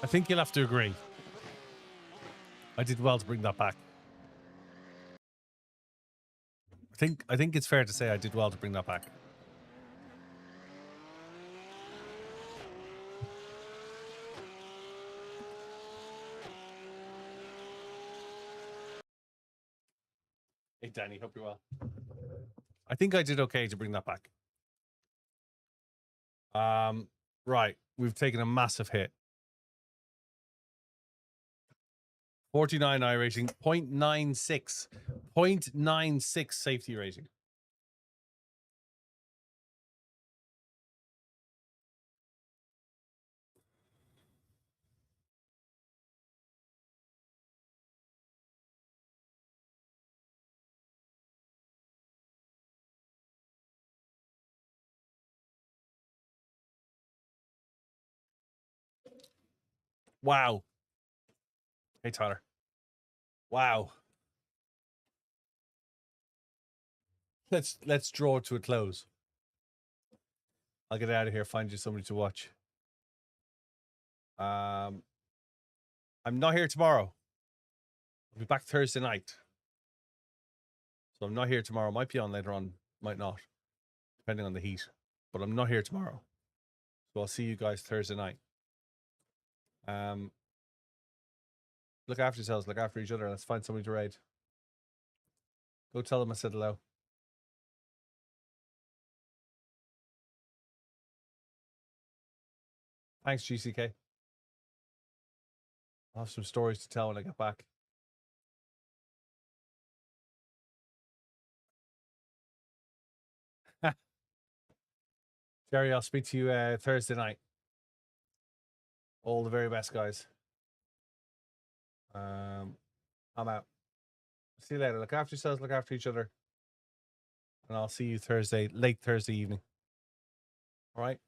I think you'll have to agree. I did well to bring that back. I think it's fair to say I did well to bring that back. Hey, Danny, hope you're well. I think I did okay to bring that back. Right. We've taken a massive hit. 49 iRacing, 0.96. 0.96 safety rating. Wow. Hey, Tyler. Wow. Let's draw it to a close. I'll get out of here, find you somebody to watch. I'm not here tomorrow. I'll be back Thursday night. So I'm not here tomorrow. Might be on later on, might not, depending on the heat. But I'm not here tomorrow. So I'll see you guys Thursday night. Look after yourselves, look after each other. Let's find somebody to raid. Go tell them I said hello. Thanks, GCK. I'll have some stories to tell when I get back. Jerry, I'll speak to you Thursday night. All the very best, guys. I'm out. See you later. Look after yourselves, look after each other. And I'll see you Thursday, late Thursday evening. All right.